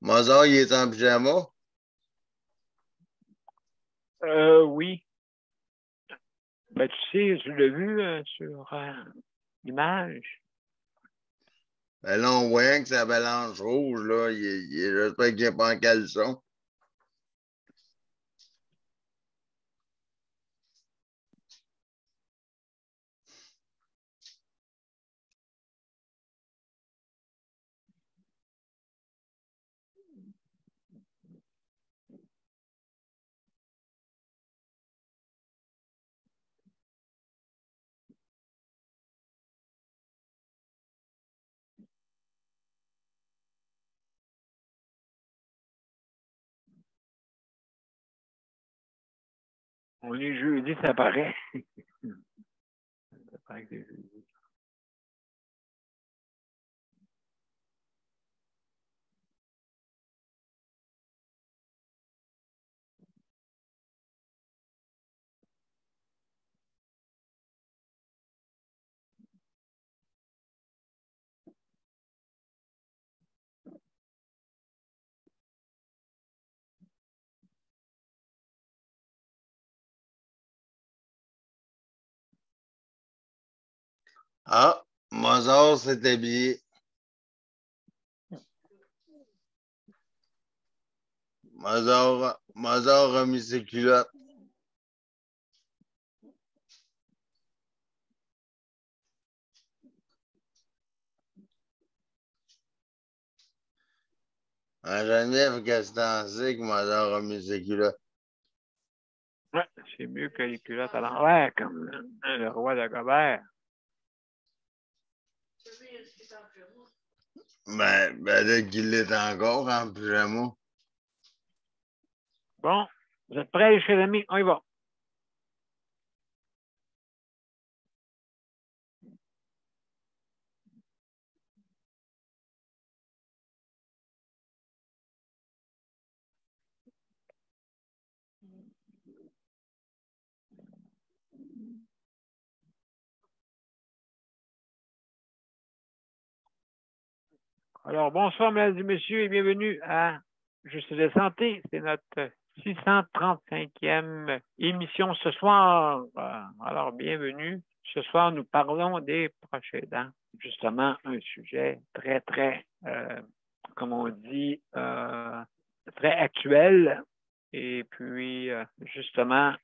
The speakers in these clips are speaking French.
Mozart, il est en pyjama? Oui. Ben, tu sais, tu l'as vu sur l'image. Ben là, on voit que sa balance rouge, là, j'espère qu'il n'est pas en caleçon. On est jeudi, ça paraît. Ça paraît que c'est jeudi. Ah, Mozart s'est habillé. Mozart a mis ses culottes. En Genève, qu'est-ce que t'en sais que Mozart a mis ses culottes? Ouais, c'est mieux que les culottes à l'envers, comme le roi de Gobert. Ben, peut-être qu'il est encore en pyjama. Bon, vous êtes prêts, chers amis? On y va. Alors, bonsoir, mesdames et messieurs, et bienvenue à Juste de santé. C'est notre 635e émission ce soir. Alors, bienvenue. Ce soir, nous parlons des proches aidants. Justement, un sujet très, très, comme on dit, très actuel. Et puis, justement,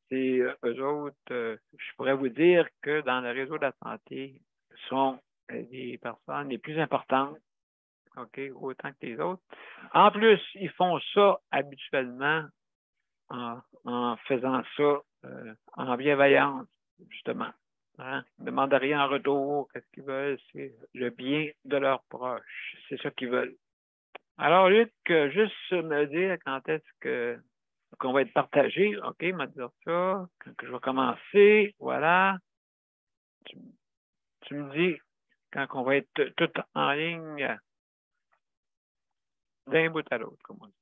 c'est eux autres, je pourrais vous dire que dans le réseau de la santé, sont les personnes les plus importantes, OK, autant que les autres. En plus, ils font ça habituellement en faisant ça en bienveillance, justement. Hein? Ils ne demandent rien en retour. Qu'est-ce qu'ils veulent? C'est le bien de leurs proches. C'est ça qu'ils veulent. Alors, Luc, juste me dire quand est-ce qu'on va être partagé. OK, m'a dire ça. Quand je vais commencer, voilà. Tu me dis quand on va être tout en ligne d'un bout à l'autre, comme on dit.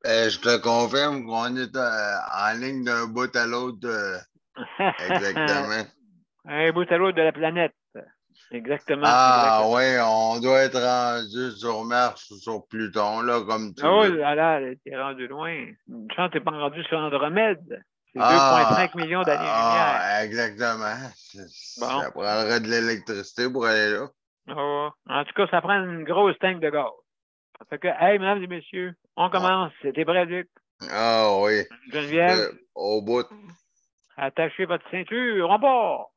Je te confirme qu'on est en ligne d'un bout à l'autre. Exactement. Un bout à l'autre de la planète. Exactement. Ah oui, on doit être rendu sur Mars ou sur Pluton, là, comme tu veux. veux. Là là, t'es rendu loin. Une chance, t'es pas rendu sur Andromède. C'est 2,5 millions d'années-lumière. Ah, exactement. Bon. Ça prendrait de l'électricité pour aller là. Oh. En tout cas, ça prend une grosse tank de gaz. Ça fait que, hey, mesdames et messieurs, on commence. T'es prêt, Luc? Ah oui. Geneviève? Au bout. Attachez votre ceinture, on part!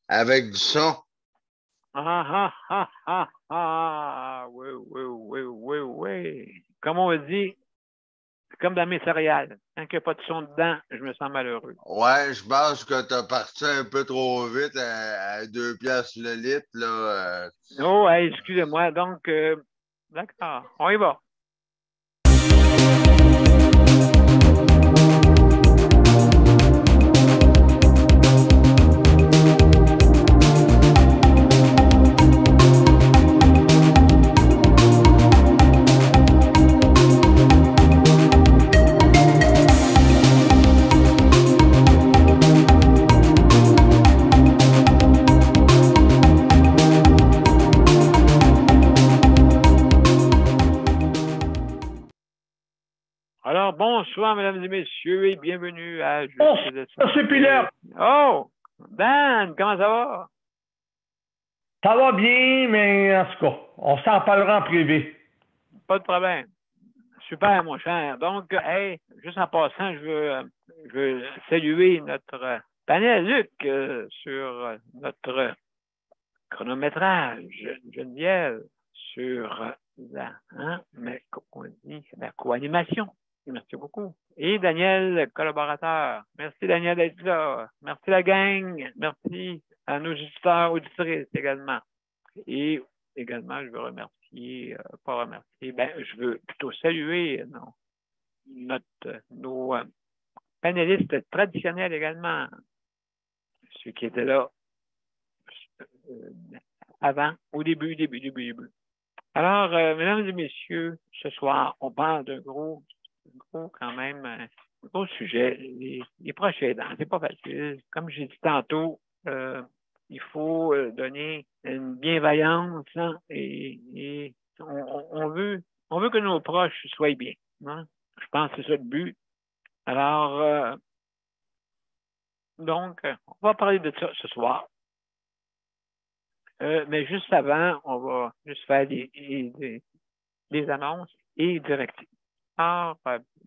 Avec du son. Oui. Comme on dit, comme dans mes céréales, tant qu'il n'y a pas de son dedans, je me sens malheureux. Ouais, je pense que tu as parti un peu trop vite à 2 piastres le litre, là. Oh, hey, excusez-moi. Donc, d'accord, on y va. Alors, bonsoir, mesdames et messieurs, et bienvenue à Monsieur Pilot. Oh! Dan, comment ça va? Ça va bien, mais en tout cas, on s'en parlera en privé. Pas de problème. Super, mon cher. Donc, hey, juste en passant, je veux saluer notre panel Luc sur notre chronométrage, Geneviève, sur la co-animation. Merci beaucoup. Et Daniel, collaborateur. Merci Daniel d'être là. Merci la gang. Merci à nos auditeurs, auditrices également. Et également, je veux remercier, je veux plutôt saluer nos panélistes traditionnels également, ceux qui étaient là avant, au début. Alors, mesdames et messieurs, ce soir, on parle d'un gros sujet. Les proches aidants, c'est pas facile. Comme j'ai dit tantôt, il faut donner une bienveillance et on veut que nos proches soient bien. Hein? Je pense que c'est ça le but. Alors, donc, on va parler de ça ce soir. Mais juste avant, on va juste faire des annonces et directives. Alors,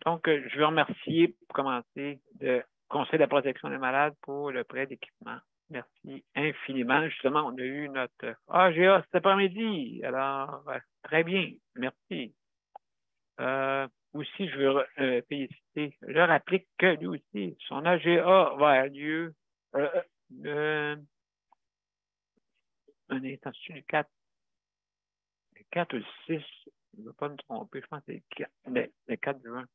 donc, je veux remercier, pour commencer, le Conseil de la protection des malades pour le prêt d'équipement. Merci infiniment. Justement, on a eu notre AGA cet après-midi. Alors, très bien. Merci. Aussi, je veux féliciter le Rapplique que lui aussi, son AGA va avoir lieu un instant, le 4 ou le 6, je ne veux pas me tromper, je pense que c'est le 4 juin.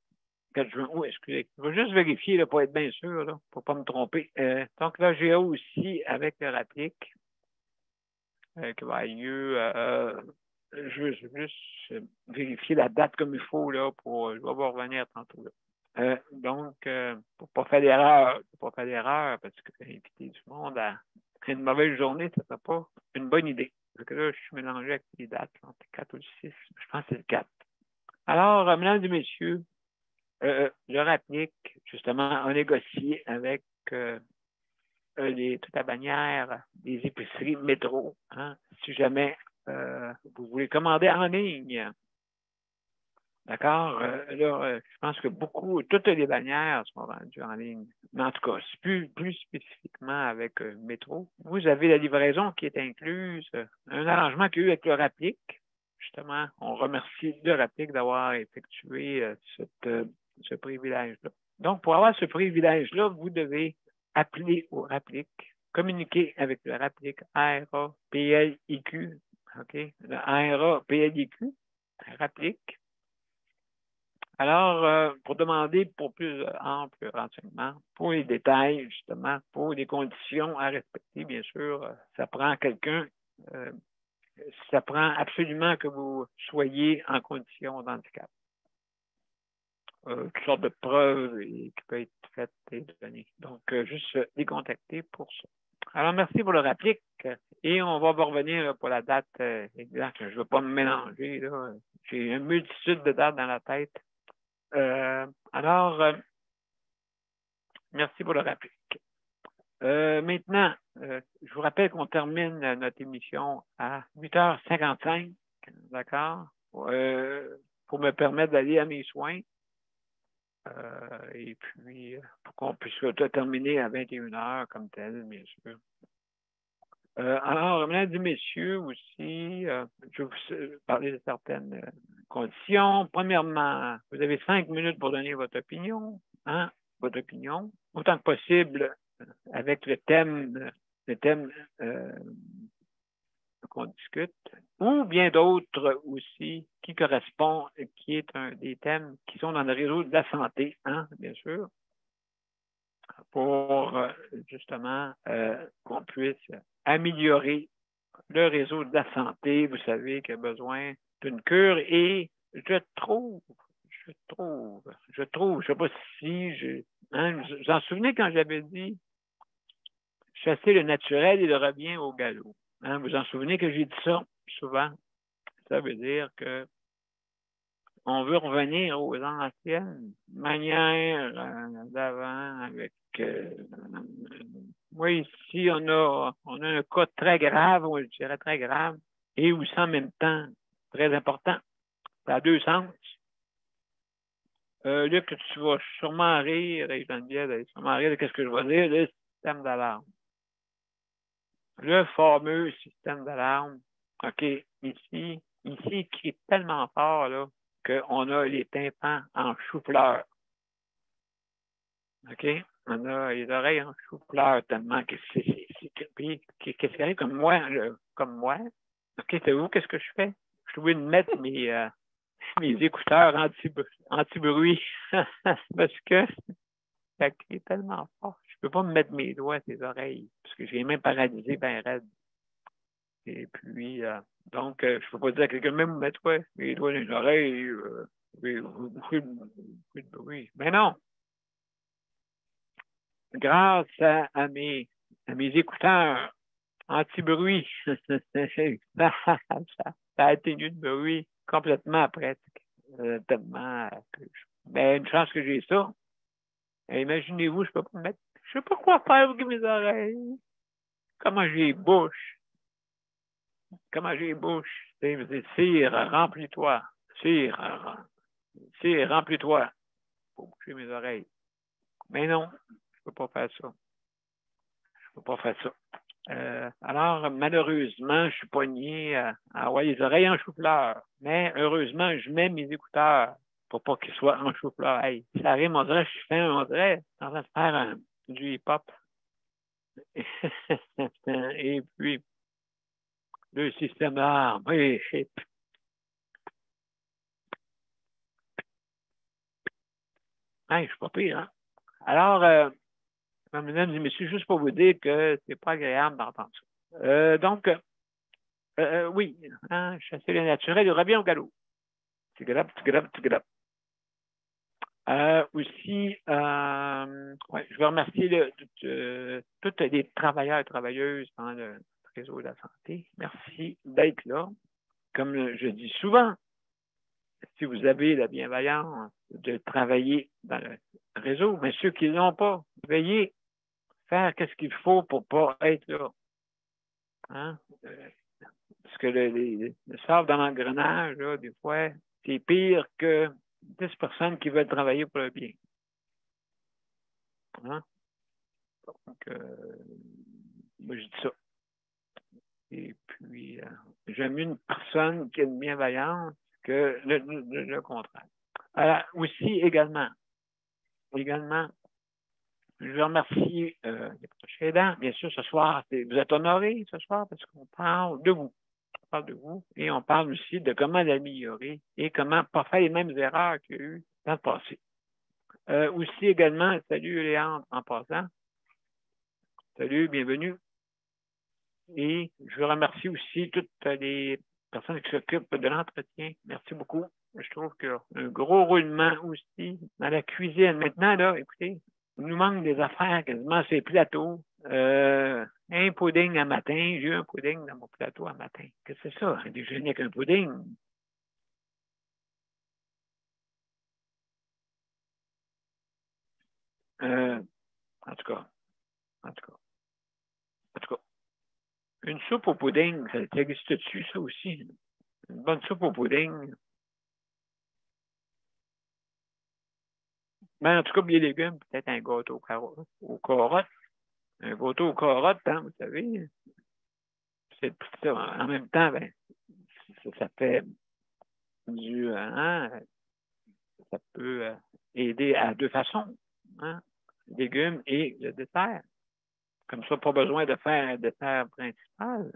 4 juin, excusez. Je vais juste vérifier là, pour être bien sûr, là, pour ne pas me tromper. Donc, l'AGA aussi avec le Rapplique qui va avoir lieu. Je veux juste vérifier la date comme il faut, là, je vais vous revenir tantôt. Donc, pour ne pas faire d'erreur, parce que inviter du monde à une mauvaise journée, ça ne serait pas une bonne idée. Parce que là, je suis mélangé avec les dates, entre le 4 ou le 6. Je pense que c'est le 4. Alors, mesdames et messieurs, je Rapplique, justement, a négocié avec toute la bannière des épiceries métro. Hein, si jamais vous voulez commander en ligne. D'accord? Je pense que toutes les bannières sont vendues en ligne. Mais en tout cas, plus spécifiquement avec Métro, vous avez la livraison qui est incluse, un arrangement qu'il y a eu avec le Rapplique. Justement, on remercie le Rapplique d'avoir effectué ce privilège-là. Donc, pour avoir ce privilège-là, vous devez appeler au Rapplique, communiquer avec le Rapplique ARA-PLIQ, OK? Le ARA-PLIQ, Rapplique. Alors, pour demander pour plus ample renseignement, pour les détails, justement, pour les conditions à respecter, bien sûr, ça prend quelqu'un, ça prend absolument que vous soyez en condition d'handicap. Toutes sortes de preuves qui peuvent être faites et données. Donc, juste les contacter pour ça. Alors, merci pour le Rapplique. Et on va revenir là, pour la date exacte. Je ne veux pas me mélanger. Là. J'ai une multitude de dates dans la tête. Alors, merci pour le Rapplique. Maintenant, je vous rappelle qu'on termine notre émission à 8h55, d'accord, pour me permettre d'aller à mes soins. Et puis, pour qu'on puisse terminer à 21h comme tel, bien sûr. Alors, mesdames et messieurs, aussi, je vais vous parler de certaines conditions. Premièrement, vous avez 5 minutes pour donner votre opinion, autant que possible avec le thème qu'on discute, ou bien d'autres aussi qui correspondent, qui est un des thèmes qui sont dans le réseau de la santé, bien sûr, pour justement qu'on puisse améliorer le réseau de la santé, vous savez, qui a besoin d'une cure et je trouve, je sais pas si vous en souvenez quand j'avais dit chasser le naturel, il revient au galop. Vous en souvenez que j'ai dit ça souvent? Ça veut dire que on veut revenir aux anciennes manières d'avant avec oui, ici, on a un cas très grave, je dirais très grave, et aussi en même temps très important. Ça a deux sens. Luc, tu vas sûrement rire, et Geneviève va sûrement rire de ce que je vais dire, le système d'alarme. Le fameux système d'alarme, OK, ici, qui est tellement fort, là, qu'on a les tympans en chou-fleur. OK? On a les oreilles en chou-fleur tellement que c'est qu'est-ce qui arrive comme moi, OK, savez-vous qu'est-ce que je fais? Je suis obligé de mettre mes écouteurs anti-bruit parce que ça crie tellement fort. Je peux pas me mettre mes doigts à tes oreilles parce que j'ai les mains paralysées bien raides. Et puis, donc, je peux pas dire à quelqu'un, même mets-toi les doigts dans les oreilles, beaucoup de bruit. Mais non! Grâce à mes écouteurs anti-bruit, ça a atténué le bruit complètement après. Tellement mais une chance que j'ai ça. Et imaginez-vous, je peux pas me mettre. Je sais pas quoi faire avec mes oreilles. Comment j'ai bouche. Cire, remplis-toi. Cire, remplis-toi. Faut boucher mes oreilles. Mais non, je peux pas faire ça. Alors, malheureusement, je suis pogné à avoir les oreilles en chou-fleur. Mais heureusement, je mets mes écouteurs pour pas qu'ils soient en chou-fleur. Hey, ça rime, on dirait, en train de faire du hip-hop. Et puis, le système d'armes. Oui, je suis pas pire, hein? Alors, mesdames et messieurs, juste pour vous dire que c'est pas agréable d'entendre ça. Donc, oui, hein, chasser le naturel, il revient au galop. Tu grappes. Aussi, je veux remercier tous les travailleurs et travailleuses dans le réseau de la santé. Merci d'être là. Comme je dis souvent, si vous avez la bienveillance de travailler dans le réseau, mais ceux qui ne l'ont pas, veuillez faire ce qu'il faut pour ne pas être là. Hein? Parce que le sable dans l'engrenage, là, des fois, c'est pire que 10 personnes qui veulent travailler pour le bien. Hein? Donc, moi, je dis ça. Et puis, j'aime une personne qui a une bienveillance que le contraire. Alors, aussi, également, je remercie les prochains aidants. Bien sûr, ce soir, vous êtes honorés ce soir parce qu'on parle de vous. On parle de vous et on parle aussi de comment l'améliorer et comment ne pas faire les mêmes erreurs qu'il y a eu dans le passé. Aussi, également, salut Léandre en passant. Salut, bienvenue. Et je remercie aussi toutes les personnes qui s'occupent de l'entretien. Merci beaucoup. Je trouve qu'il y a un gros roulement aussi dans la cuisine. Maintenant, là, écoutez, il nous manque des affaires quasiment sur les plateaux. Un pudding à matin. J'ai eu un pudding dans mon plateau à matin. Qu'est-ce que c'est ça? Un déjeuner avec un pudding? En tout cas. Une soupe au pudding, ça existe dessus, ça aussi. Une bonne soupe au pudding. Mais en tout cas, les légumes, peut-être un gâteau aux carottes. Un gâteau aux carottes, hein, vous savez. C'est ça. En même temps, ben, ça fait ça peut aider à deux façons. Hein? Légumes et le dessert. Comme ça, pas besoin de faire un dessert principal.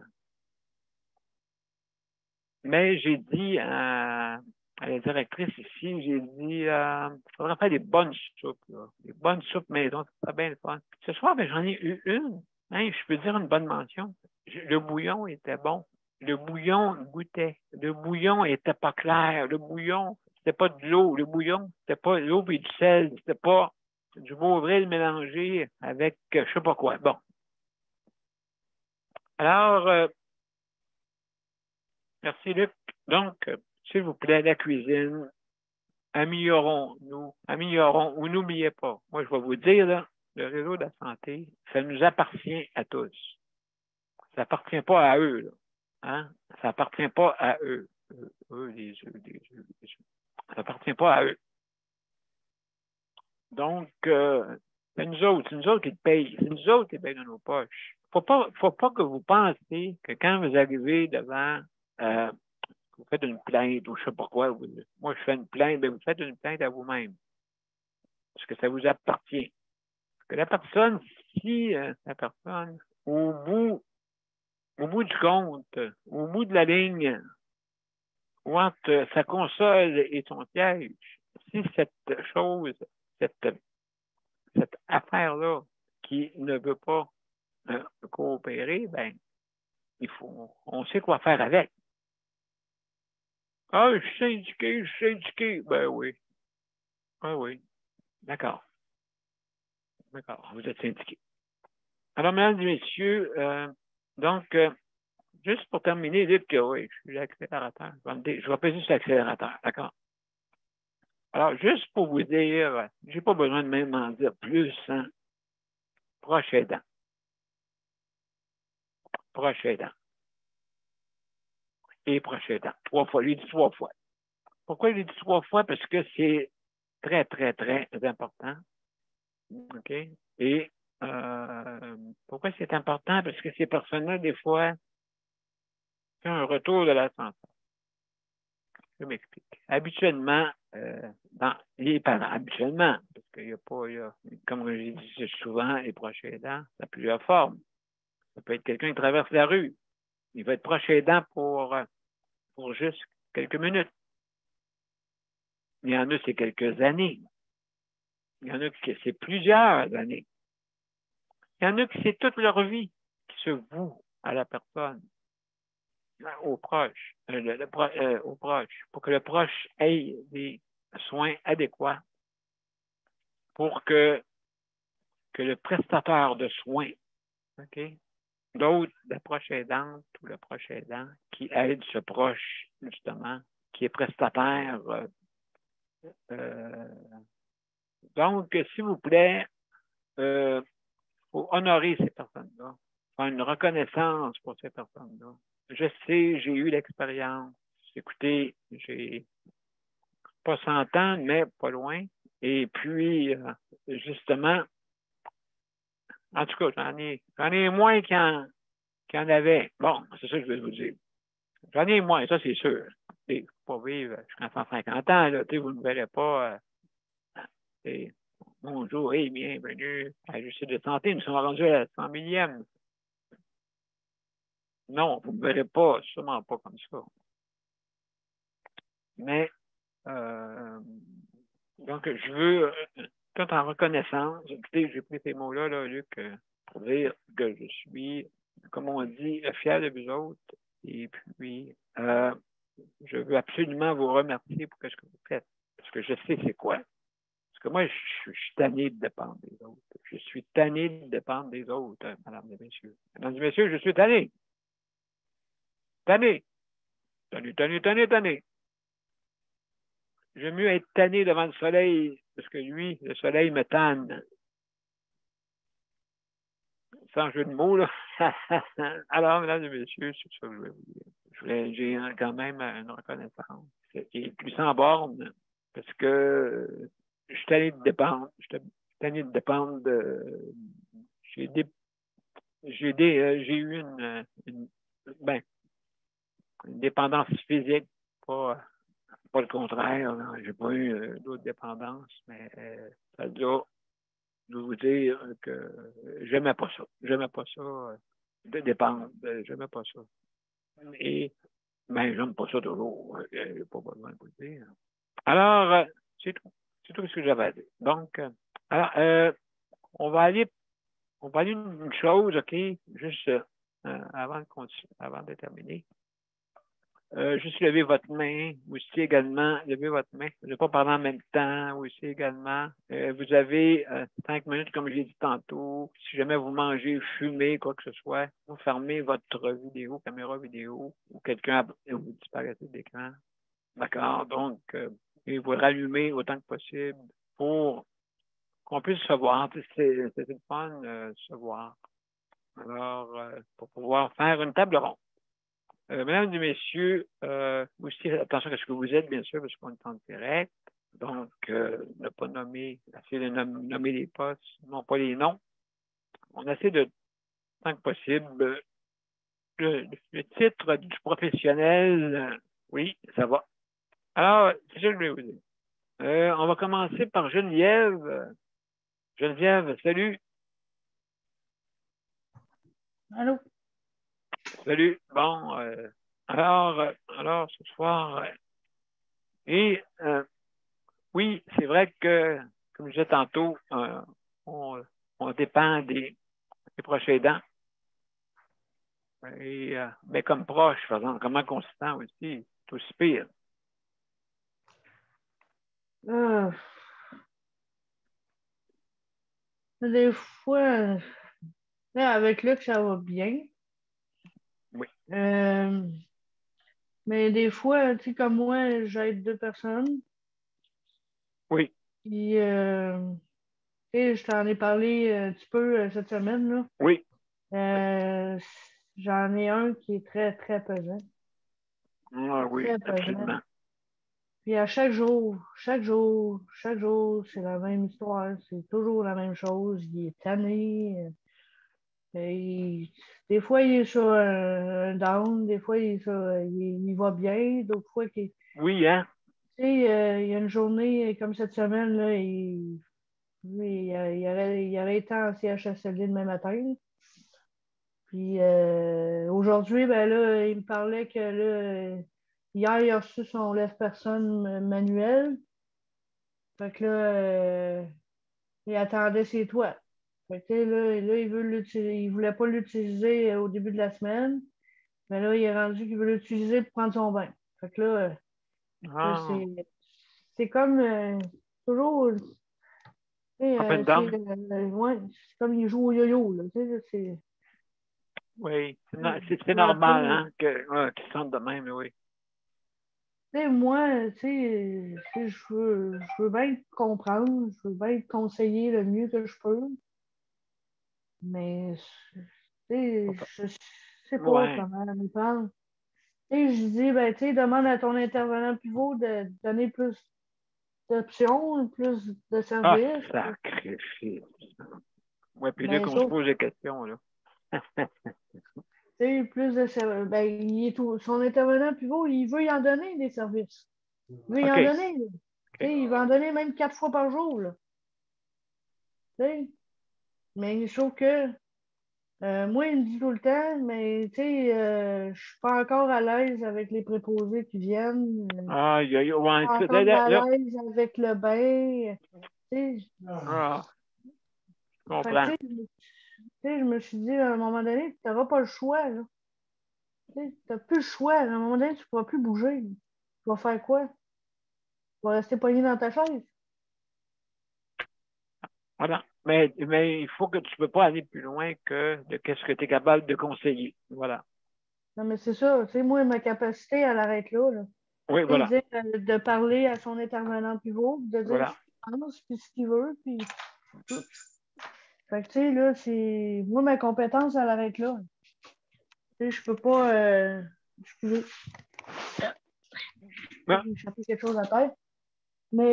Mais j'ai dit à la directrice ici, j'ai dit, il faudrait faire des bonnes soupes, là. Des bonnes soupes maison, ça serait bien le fun. Ce soir, ben, j'en ai eu une. Hein, je peux dire une bonne mention. Le bouillon était bon. Le bouillon goûtait. Le bouillon était pas clair. Le bouillon, c'était pas de l'eau. Le bouillon, c'était pas de l'eau et du sel. C'était pas du Beauvril mélangé avec je sais pas quoi. Bon. Alors, merci Luc. Donc, s'il vous plaît, la cuisine, améliorons-nous, améliorons ou n'oubliez pas. Moi, je vais vous dire, là, le réseau de la santé, ça nous appartient à tous. Ça n'appartient pas à eux, là. Hein? Ça n'appartient pas à eux. Eux, les eux, les eux, les eux. Ça n'appartient pas à eux. Donc, c'est nous autres qui le payent. C'est nous autres qui payent dans nos poches. Faut pas que vous pensiez que quand vous arrivez devant, vous faites une plainte ou je sais pas quoi, moi je fais une plainte, mais vous faites une plainte à vous-même. Parce que ça vous appartient. Parce que la personne, si la personne, au bout du compte, au bout de la ligne, ou entre sa console et son siège, si cette chose, cette affaire-là qui ne veut pas coopérer, ben, on sait quoi faire avec. Ah, je suis syndiqué. Ben oui. Ah oui. D'accord. D'accord. Vous êtes syndiqué. Alors, mesdames et messieurs, donc, juste pour terminer, dites que oui, je suis l'accélérateur. Je vais peser sur l'accélérateur. D'accord. Alors, juste pour vous dire, j'ai pas besoin de même en dire plus, hein. Proche aidant. Proche aidant. Et proche aidant. 3 fois. Lui dit 3 fois. Pourquoi il dit 3 fois? Parce que c'est très, très, très important. OK? Et pourquoi c'est important? Parce que ces personnes-là, des fois, font un retour de la santé. Je m'explique. Habituellement, dans les parents, habituellement, parce qu'il n'y a pas, comme je dis souvent, les proches aidants, ça a plusieurs formes. Ça peut être quelqu'un qui traverse la rue. Il va être proche aidant pour juste quelques minutes. Il y en a, c'est quelques années. Il y en a qui c'est plusieurs années. Il y en a qui c'est toute leur vie qui se voue à la personne, au proche, au proche, pour que le proche ait des soins adéquats, pour que le prestataire de soins, OK, d'autres, la proche aidante ou le proche aidant, qui aide ce proche, justement, qui est prestataire. Donc, s'il vous plaît, faut honorer ces personnes-là, faire une reconnaissance pour ces personnes-là. Je sais, j'ai eu l'expérience. Écoutez, j'ai pas 100 ans, mais pas loin. Et puis, justement, en tout cas, j'en ai moins qu'il y en avait. Bon, c'est ça que je veux vous dire. J'en ai moins, ça c'est sûr. Il ne faut pas vivre jusqu'à 150 ans, là, vous ne verrez pas. Bonjour et bienvenue à Justice de santé. Nous sommes rendus à la 100 millième. Non, vous ne verrez pas, sûrement pas comme ça. Mais, donc, je veux, tout en reconnaissance, écoutez, j'ai pris ces mots-là, là, Luc, pour dire que je suis, comme on dit, fier de vous autres. Et puis, je veux absolument vous remercier pour ce que vous faites. Parce que je sais c'est quoi. Parce que moi, je suis tanné de dépendre des autres. Je suis tanné de dépendre des autres, mesdames et messieurs. Mesdames et messieurs, je suis tanné. Tanné. Tanné. J'aime mieux être tanné devant le soleil, parce que lui, le soleil me tanne. Sans jeu de mots, là. Alors, mesdames et messieurs, c'est ça que je voulais vous dire. J'ai quand même une reconnaissance qui est plus sans borne, parce que je suis tanné de dépendre. Je suis tanné de dépendre de... J'ai eu une dépendance physique, pas le contraire. J'ai pas eu d'autres dépendances, mais ça doit vous dire que j'aimais pas ça. J'aimais pas ça de dépendre. J'aimais pas ça. Et j'aime pas ça toujours. J'ai pas besoin de vous le dire. Alors, c'est tout. C'est tout ce que j'avais à dire. Donc, alors, on va aller une chose, OK, juste avant de terminer. Juste lever votre main, aussi également, lever votre main. Je ne vais pas parler en même temps, aussi également. Vous avez 5 minutes, comme je l'ai dit tantôt. Si jamais vous mangez, fumez, quoi que ce soit, vous fermez votre vidéo, caméra vidéo, ou quelqu'un vous disparaissez de l'écran. D'accord? Donc, et vous rallumer autant que possible pour qu'on puisse se voir. C'est le fun de se voir. Alors, pour pouvoir faire une table ronde. Mesdames et messieurs, aussi, attention à ce que vous êtes, bien sûr, parce qu'on est en direct. Donc, ne pas nommer, essayer de nommer les postes, non pas les noms. On essaie de, tant que possible, le titre du professionnel, oui, ça va. Alors, c'est ça que je voulais vous dire. On va commencer par Geneviève. Geneviève, salut. Allô? Salut. Bon, alors ce soir, oui, c'est vrai que, comme je disais tantôt, on dépend des proches aidants. Mais comme proche, par exemple, comment qu'on se sent aussi, c'est aussi pire. Des fois, là, avec Luc, ça va bien. Oui. Mais des fois, tu sais, comme moi, j'aide 2 personnes. Oui. Puis, tu sais, je t'en ai parlé un petit peu cette semaine, là. Oui. J'en ai un qui est très, très pesant. Ah, oui, Très pesant. absolument. Puis à chaque jour, c'est la même histoire. C'est toujours la même chose. Il est tanné. Des fois, il est sur un down. Des fois, il va bien. D'autres fois, Oui, hein? tu sais, il y a une journée comme cette semaine, là, il aurait été en CHSLD demain matin. Puis aujourd'hui, ben là, il me parlait que là, hier, il a reçu son lève-personne manuel. Fait que là, il attendait ses toits. Fait que là, il voulait pas l'utiliser au début de la semaine. Mais là, il est rendu qu'il veut l'utiliser pour prendre son bain. Fait que là, Ah, c'est comme toujours. Tu sais, up and down? ouais, c'est comme il joue au yo-yo, là. Tu sais, Oui, c'est un normal, peu. hein, qu'ils se sentent de même, oui. Tu sais, moi, je veux bien te comprendre, je veux bien te conseiller le mieux que je peux, mais tu sais, je sais pas Ouais. comment me prendre. Tu sais, je dis, ben, tu sais, demande à ton intervenant pivot de donner plus d'options, plus de Ah, services. sacrifice. Ouais, puis là, Mais qu'on se sauf, pose des questions, là. tu sais, plus de services. Ben, son intervenant pivot, il veut y en donner des services. Il veut y OK. en donner, là. Tu OK. sais, il va en donner même 4 fois par jour, là. Tu sais. Mais sauf que moi, il me dit tout le temps, mais tu sais, je suis pas encore à l'aise avec les préposés qui viennent. Ah, Je ouais, suis pas encore à l'aise avec le bain. Tu sais, ah, je fait que, comprends. tu sais, je me suis dit, à un moment donné, tu n'auras pas le choix, là. Tu n'as plus le choix. À un moment donné, tu ne pourras plus bouger. Tu vas faire quoi? Tu vas rester pogné dans ta chaise. Voilà. Mais il faut que tu ne peux pas aller plus loin que de qu'est-ce que tu es capable de conseiller. Voilà. Non, mais c'est ça. Tu sais, moi, ma capacité, elle arrête là, là. Oui, Tu sais, voilà. dire, de parler à son intervenant pivot, de dire ce Voilà. qu'il pense, puis ce qu'il veut, puis tout. Fait que, tu sais, là, c'est. Moi, ma compétence, elle arrête là. Tu sais, je peux pas. Excusez, Ah. j'ai échappé quelque chose à la tête. Mais,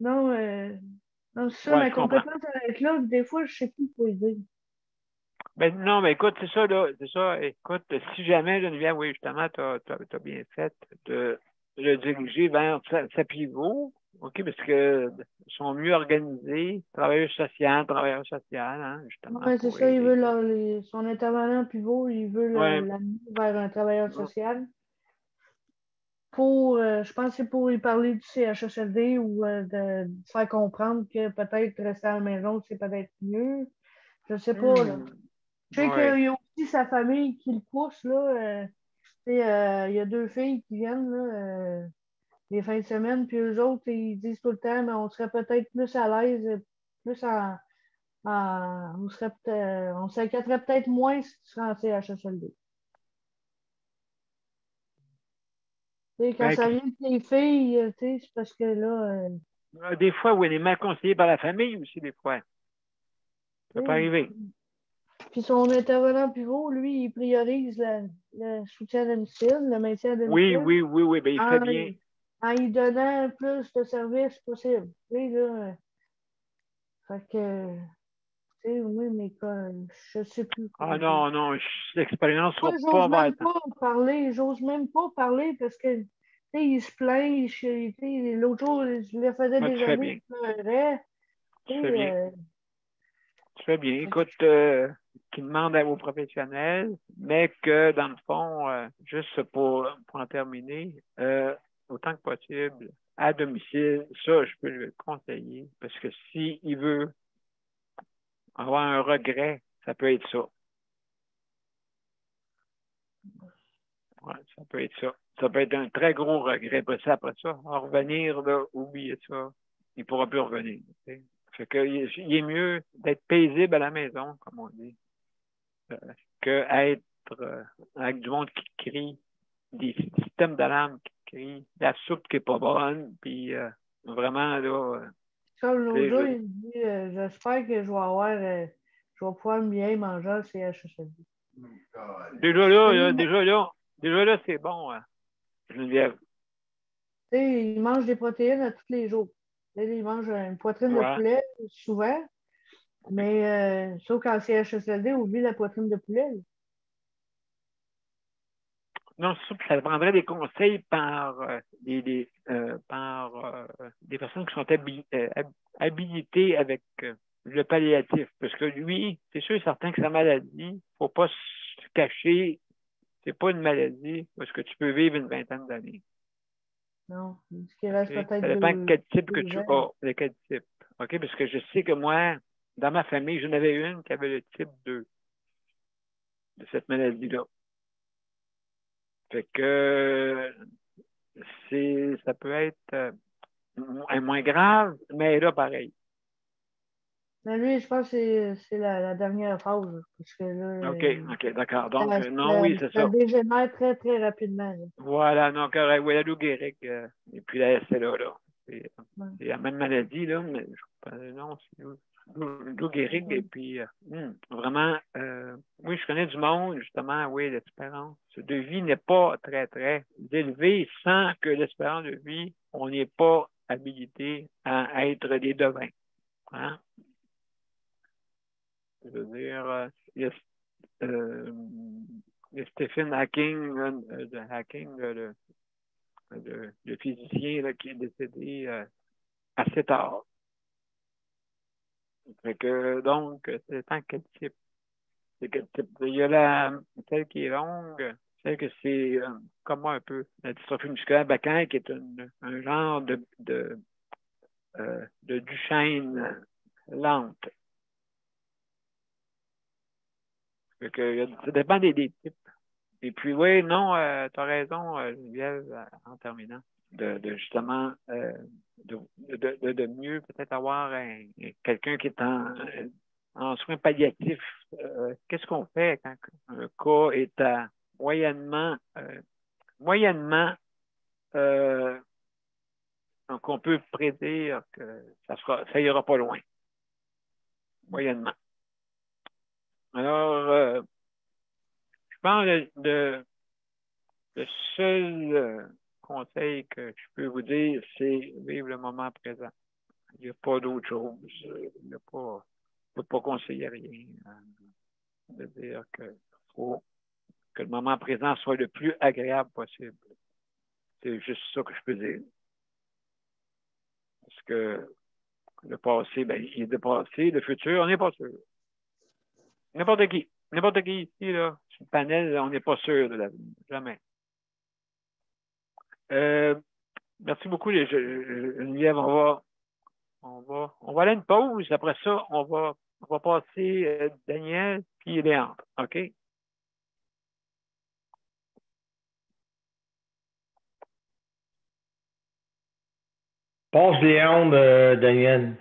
non, non, c'est ça, Ouais, ma je comprends. compétence, elle arrête là. Des fois, je sais plus quoi dire. Ben, non, mais écoute, c'est ça, là. C'est ça. Écoute, si jamais, Geneviève, oui, justement, tu as bien fait de le diriger vers sa pivot. OK, parce que ils sont mieux organisés, travailleur social, hein, justement, Ouais, c'est pour ça, il veut aider. son intervenant pivot, il veut Ouais. l'amener vers un travailleur social. Pour, je pense que c'est pour lui parler du CHSLD ou de faire comprendre que peut-être rester à la maison, c'est peut-être mieux. Je sais pas, là. Je sais Ouais. qu'il y a aussi sa famille qui le pousse, là. Tu sais, il y a 2 filles qui viennent, là, les fins de semaine, puis eux autres, ils disent tout le temps, mais on serait peut-être plus à l'aise, plus on s'inquiéterait peut-être moins si tu serais en CHSLD. Tu sais, quand Ben, ça vient de tes filles, tu sais, c'est parce que là, des fois, oui, il est mal conseillé par la famille aussi, des fois. Ça peut tu sais, arriver. puis son intervenant pivot, lui, il priorise le soutien à domicile, le maintien à Oui, domicile, oui, oui, oui, ben, il fait en, bien. en y donnant plus de services possible. Tu sais, là, fait que, tu sais, oui, mais comme, je sais plus quoi Ah dire. non, non, l'expérience ne Moi, sera pas vers. j'ose même pas parler parce que, tu sais, il se plaint, tu sais, l'autre jour, je lui faisais Moi, des tu fais années bien. qu'il pleurait, tu Tu fais sais, bien. Tu fais bien. fait que Écoute, qui demande aux professionnels, mais que dans le fond, juste pour en terminer, autant que possible, à domicile, ça, je peux le conseiller, parce que s'il veut avoir un regret, ça peut être ça. Ouais, ça peut être ça. Ça peut être un très gros regret. Après ça, en revenir, là, oubliez ça. Il ne pourra plus revenir. Tu sais. Fait que, il est mieux d'être paisible à la maison, comme on dit, euh, qu'être avec du monde qui crie, des systèmes d'alarme qui crient, la soupe qui n'est pas bonne, puis vraiment, là, comme tu l'autre sais, jour, il dit, j'espère que je vais avoir, je vais pouvoir bien manger au CHSLD. déjà là, c'est bon, hein, Geneviève. Tu sais, il mange des protéines à tous les jours. Tu sais, il mange une poitrine de Ouais. poulet souvent, mais sauf qu'en CHSLD, oublie la poitrine de poulet. Là. Non, ça prendrait des conseils par, des personnes qui sont habilitées avec le palliatif. Parce que lui, c'est sûr et certain que sa maladie, il ne faut pas se cacher, c'est pas une maladie parce que tu peux vivre une vingtaine d'années. Non, il dit qu'il reste OK? Ça peut-être dépend quel type que 2 tu ans. as, de quel type. OK? Parce que je sais que moi, dans ma famille, j'en avais une qui avait le type 2 de cette maladie-là. Fait que ça peut être moins grave, mais là, pareil. Mais lui, je pense que c'est la dernière phase. Parce que là, OK, d'accord. Donc, ça, non, oui, c'est ça ça. dégénère très, très rapidement. Là. Voilà, non, correct. Oui, la Lou Gehrig, et puis la SLA, là. Ouais. C'est la même maladie, là, mais non, c'est Lou Gehrig, et Ouais. puis, vraiment, oui, je connais du monde, justement, oui, l'espérance de vie n'est pas très, très élevée sans que l'espérance de vie, on n'est pas habilité à être des devins. Hein? Je veux dire, euh, il y a Stephen Hawking, de Hawking, le physicien là, qui est décédé assez tard. Fait que, donc, c'est tant quel type. C'est quel type. Il y a celle qui est longue, celle que c'est comme moi un peu, la dystrophie musculaire Becker, qui est un genre de Duchenne lente. Fait que, ça dépend des types. Et puis, oui, non, tu as raison, Geneviève, en terminant, de justement de mieux peut-être avoir quelqu'un qui est en soins palliatifs. Qu'est-ce qu'on fait quand un cas est à moyennement, euh, donc on peut prédire que ça ira pas loin, moyennement. Alors, je pense le seul conseil que je peux vous dire, c'est vivre le moment présent. Il n'y a pas d'autre chose. Il n'y a pas, je ne peux pas conseiller rien. De dire que faut que le moment présent soit le plus agréable possible. C'est juste ça que je peux dire. Parce que le passé, ben, il est dépassé. Le futur, on n'est pas sûr. N'importe qui ici, là, sur le panel, on n'est pas sûr de l'avenir. Jamais. Merci beaucoup, Geneviève. On va aller à une pause. Après ça, on va passer Daniel puis Léandre. OK? Passe les ondes, Daniel.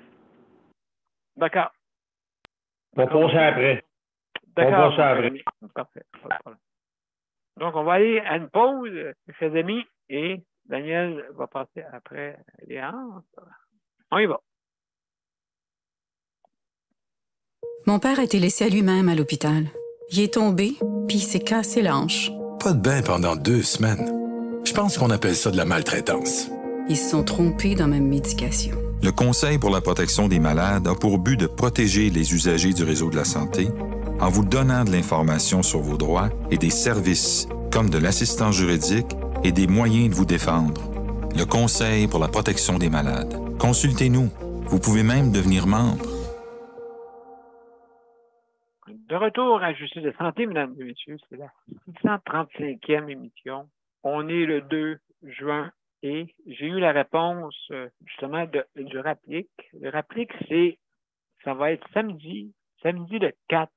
D'accord. On va passer après. On va D'accord, passer mon cher après. ami. Parfait. Pas de problème. Donc, on va aller à une pause, chers amis, et Daniel va passer après Léandre. On y va. Mon père a été laissé à lui-même à l'hôpital. Il est tombé, puis il s'est cassé la hanche. Pas de bain pendant 2 semaines. Je pense qu'on appelle ça de la maltraitance. Ils se sont trompés dans ma médication. Le Conseil pour la protection des malades a pour but de protéger les usagers du réseau de la santé en vous donnant de l'information sur vos droits et des services comme de l'assistance juridique et des moyens de vous défendre. Le Conseil pour la protection des malades. Consultez-nous. Vous pouvez même devenir membre. De retour à Justice de santé, mesdames et messieurs, c'est la 635e émission. On est le 2 juin et j'ai eu la réponse justement du RAPLIC. Le RAPLIC, ça va être samedi le 4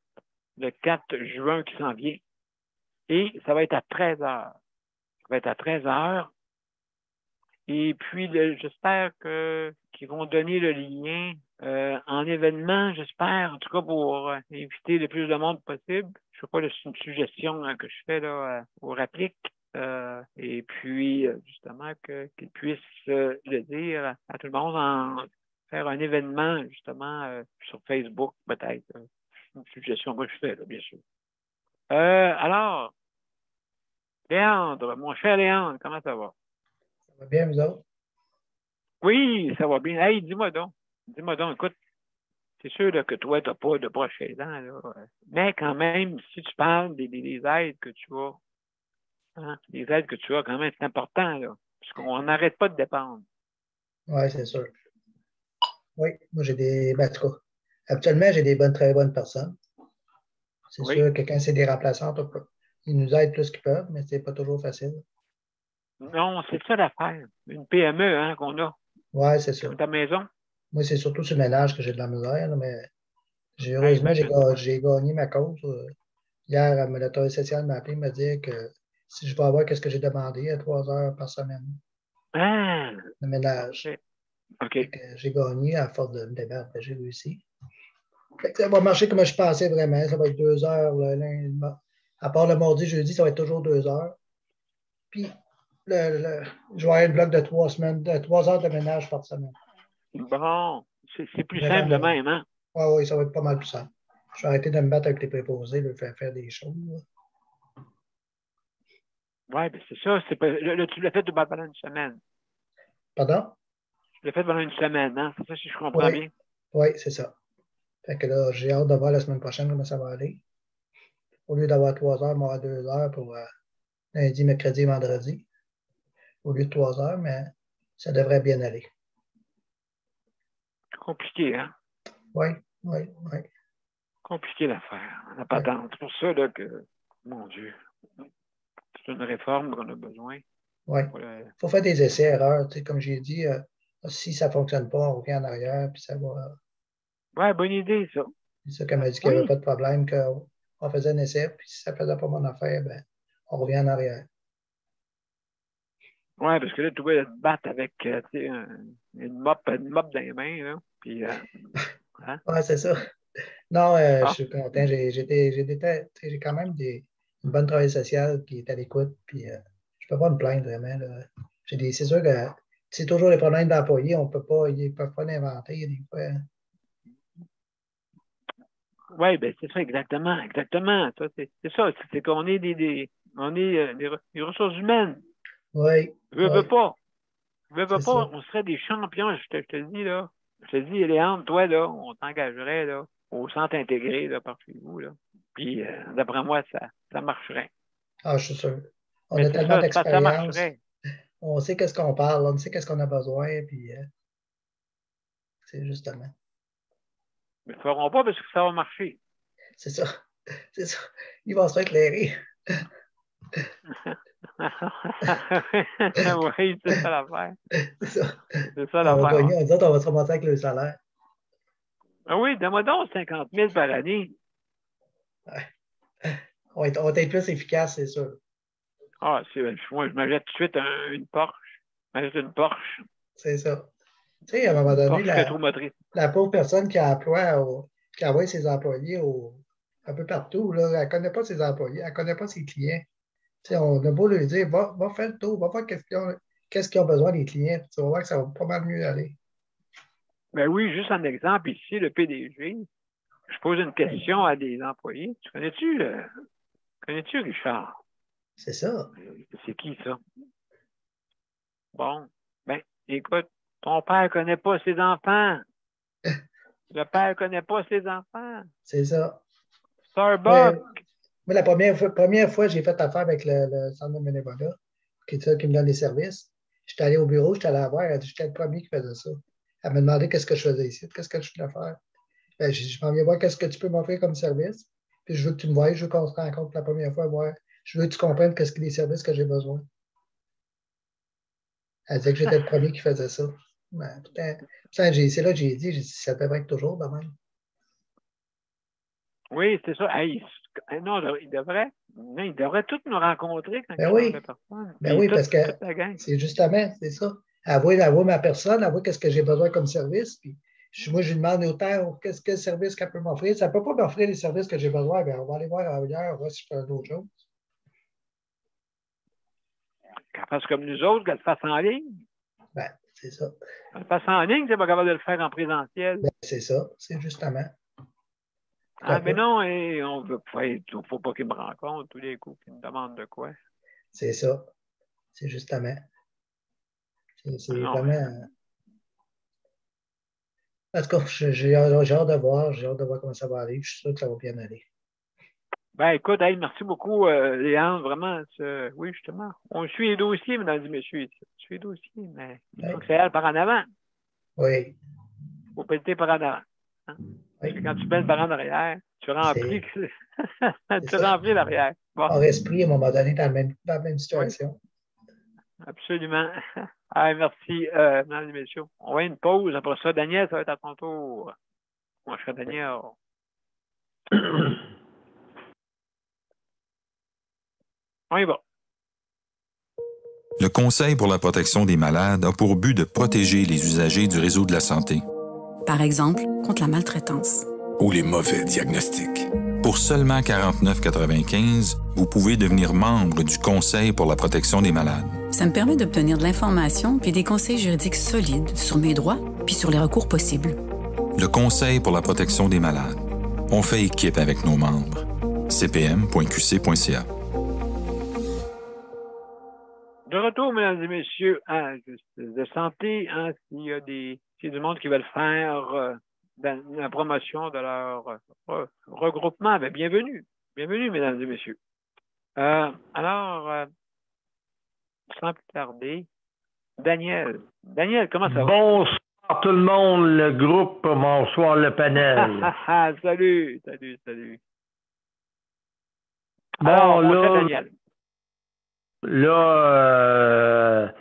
juin qui s'en vient. Et ça va être à 13h. Ça va être à 13h. Et puis, j'espère qu'ils vont donner le lien en événement, j'espère, en tout cas pour inviter le plus de monde possible. Je sais pas, c'est une suggestion que je fais là, au RAPLIC. Et puis, justement, qu'ils puissent le dire à tout le monde, faire un événement, justement, sur Facebook, peut-être. C'est une suggestion que je fais, là, bien sûr. Alors, Léandre, mon cher Léandre, comment ça va? Ça va bien, vous autres? Oui, ça va bien. Hey, dis-moi donc, écoute, c'est sûr là, que toi, tu n'as pas de broche à dents, là. Mais quand même, si tu parles des aides que tu as, hein, les aides que tu as, quand même, c'est important, là, parce qu'on n'arrête pas de dépendre. Oui, c'est sûr. Oui, moi, j'ai des... Ben, en tout cas, actuellement, j'ai des très bonnes personnes. C'est sûr que quand c'est des remplaçants, ils nous aident plus qu'ils peuvent, mais c'est pas toujours facile. Non, c'est ça l'affaire. Une PME hein, qu'on a. Oui, c'est ça. Comme ta maison. Moi, c'est surtout sur le ménage que j'ai de la misère, là, mais heureusement, j'ai gagné ma cause. Hier, l'autorité sociale m'a appelé et m'a dit que si je vais avoir ce que j'ai demandé à 3 heures par semaine. Ah! Le ménage. OK. J'ai gagné à force de me débattre, j'ai réussi. Ça va marcher comme je pensais vraiment. Ça va être 2 heures. À part le mardi, jeudi, ça va être toujours 2 heures. Puis, je vais avoir un bloc de 3 heures de ménage par semaine. Bon, c'est plus simple de même, hein? Oui, ça va être pas mal plus simple. Je vais arrêter de me battre avec les préposés, de faire des choses. Oui, ben c'est ça. Tu l'as fait pendant une semaine. Pardon? Tu l'as fait pendant une semaine, hein? C'est ça, si je comprends bien. Oui, c'est ça. Fait que là, j'ai hâte de voir la semaine prochaine comment ça va aller. Au lieu d'avoir 3 heures, m'avoir 2 heures pour lundi, mercredi et vendredi. Au lieu de 3 heures, mais ça devrait bien aller. Compliqué, hein? Oui. Compliqué l'affaire. On n'a pas tant. C'est pour ça là, que, mon Dieu, c'est une réforme qu'on a besoin. Oui. Il faut faire des essais-erreurs. Comme j'ai dit, si ça ne fonctionne pas, on revient en arrière, puis ça va. Oui, bonne idée, ça. C'est ça qu'elle m'a dit qu'il n'y avait pas de problème, qu'on faisait un essai, puis si ça ne faisait pas mon affaire, ben, on revient en arrière. Oui, parce que là, tu vas te battre avec une mop dans les mains, là. Puis, hein? Oui, c'est ça. Non, je suis content. J'ai quand même une bonne travail sociale qui est à l'écoute, puis je ne peux pas me plaindre vraiment. Là. C'est sûr que c'est toujours les problèmes d'employés, ils ne peuvent pas l'inventer des fois. Oui, ben c'est ça, exactement. C'est ça, c'est qu'on est des ressources humaines. Oui. Je veux pas, on serait des champions, je te le dis, là. Je te dis, Léandre, toi, là, on t'engagerait, là, au centre intégré, là, par chez vous, là. Puis, d'après moi, ça marcherait. Ah, je suis sûr. On a tellement d'expérience. On sait qu'est-ce qu'on parle, on sait qu'est-ce qu'on a besoin, puis c'est justement. Mais ils ne feront pas parce que ça va marcher. C'est ça. Ils vont se faire éclairer. Oui, c'est ça l'affaire. C'est ça l'affaire. On va se ramasser avec le salaire. Ah oui, donne-moi donc 50 000 par année. On va être plus efficace, c'est sûr. Ah, moi, je m'achète tout de suite une Porsche. Je m'achète une Porsche. C'est ça. Tu sais, à un moment donné, la pauvre personne qui envoie ses employés un peu partout, là, elle ne connaît pas ses employés, elle ne connaît pas ses clients. On a beau lui dire, va faire le tour, va voir qu'est-ce qu'ils ont besoin les clients, puis tu vas voir que ça va pas mal mieux aller. Ben oui, juste un exemple ici, le PDG. Je pose une question à des employés. Tu connais-tu Richard? C'est ça. C'est qui ça? Bon, ben, écoute, ton père ne connaît pas ses enfants. Le père ne connaît pas ses enfants. C'est ça. Starbucks. Moi, la première fois, j'ai fait affaire avec le centre de bénévolat, qui me donne des services. J'étais allé au bureau, j'étais allé la voir, j'étais le premier qui faisait ça. Elle me demandait qu'est-ce que je faisais ici, qu'est-ce que je voulais faire. Ben, je m'en viens voir qu'est-ce que tu peux m'offrir comme service. Puis je veux que tu me voies, je veux qu'on se rencontre la première fois, voir. Je veux que tu comprennes qu'est-ce que les services que j'ai besoin. Elle disait que j'étais le premier qui faisait ça. Ben, putain, c'est là que j'ai dit, ça devrait être toujours de même. Oui, c'est ça. Hey, non, il devrait tous nous rencontrer quand ben oui. Personne. Ben oui, parce que c'est justement, c'est ça. Elle voit ma personne, elle voit qu'est-ce que j'ai besoin comme service. Puis moi, je lui demande autant quel service qu'elle peut m'offrir. Ça ne peut pas m'offrir les services que j'ai besoin. Ben, on va aller voir ailleurs, on va voir si je fais d'autres choses. Qu'elle fasse comme nous autres, qu'elle le fasse en ligne. Ben, c'est ça. Qu'elle le fasse en ligne, c'est pas capable de le faire en présentiel. Ben, c'est ça, c'est justement. Ah, mais non, on veut pas, il ne faut pas qu'il me rencontre tous les coups, qu'il me demande de quoi. C'est ça. C'est justement. C'est vraiment. En tout cas, j'ai hâte de voir. J'ai hâte de voir comment ça va aller. Je suis sûr que ça va bien aller. Ben, écoute, hey, merci beaucoup, Léandre. Vraiment, oui, justement. On suit les dossiers, mesdames et messieurs. On suit les dossiers, mais il faut que ça aille par en avant. Oui. Il faut pelleter par en avant. Hein? Parce que quand tu pelles par en arrière, tu remplis, remplis l'arrière. Bon. Hors esprit, à un moment donné, dans la même situation. Oui. Absolument. Ah, merci, mesdames et messieurs. On va une pause. Après ça, Daniel, ça va être à ton tour. Moi, je serai Daniel. On y va. Le Conseil pour la protection des malades a pour but de protéger les usagers du réseau de la santé. Par exemple, contre la maltraitance. Ou les mauvais diagnostics. Pour seulement 49,95 $, vous pouvez devenir membre du Conseil pour la protection des malades. Ça me permet d'obtenir de l'information puis des conseils juridiques solides sur mes droits puis sur les recours possibles. Le Conseil pour la protection des malades. On fait équipe avec nos membres. cpm.qc.ca. De retour, mesdames et messieurs, à Justice de santé, hein, s'il y a du monde qui veulent faire dans la promotion de leur regroupement, bien, bienvenue. Bienvenue, mesdames et messieurs. Alors, sans plus tarder, Daniel. Daniel, comment ça va? Bonsoir tout le monde, le groupe, bonsoir le panel. Salut. Bon, alors, là, Daniel. Là,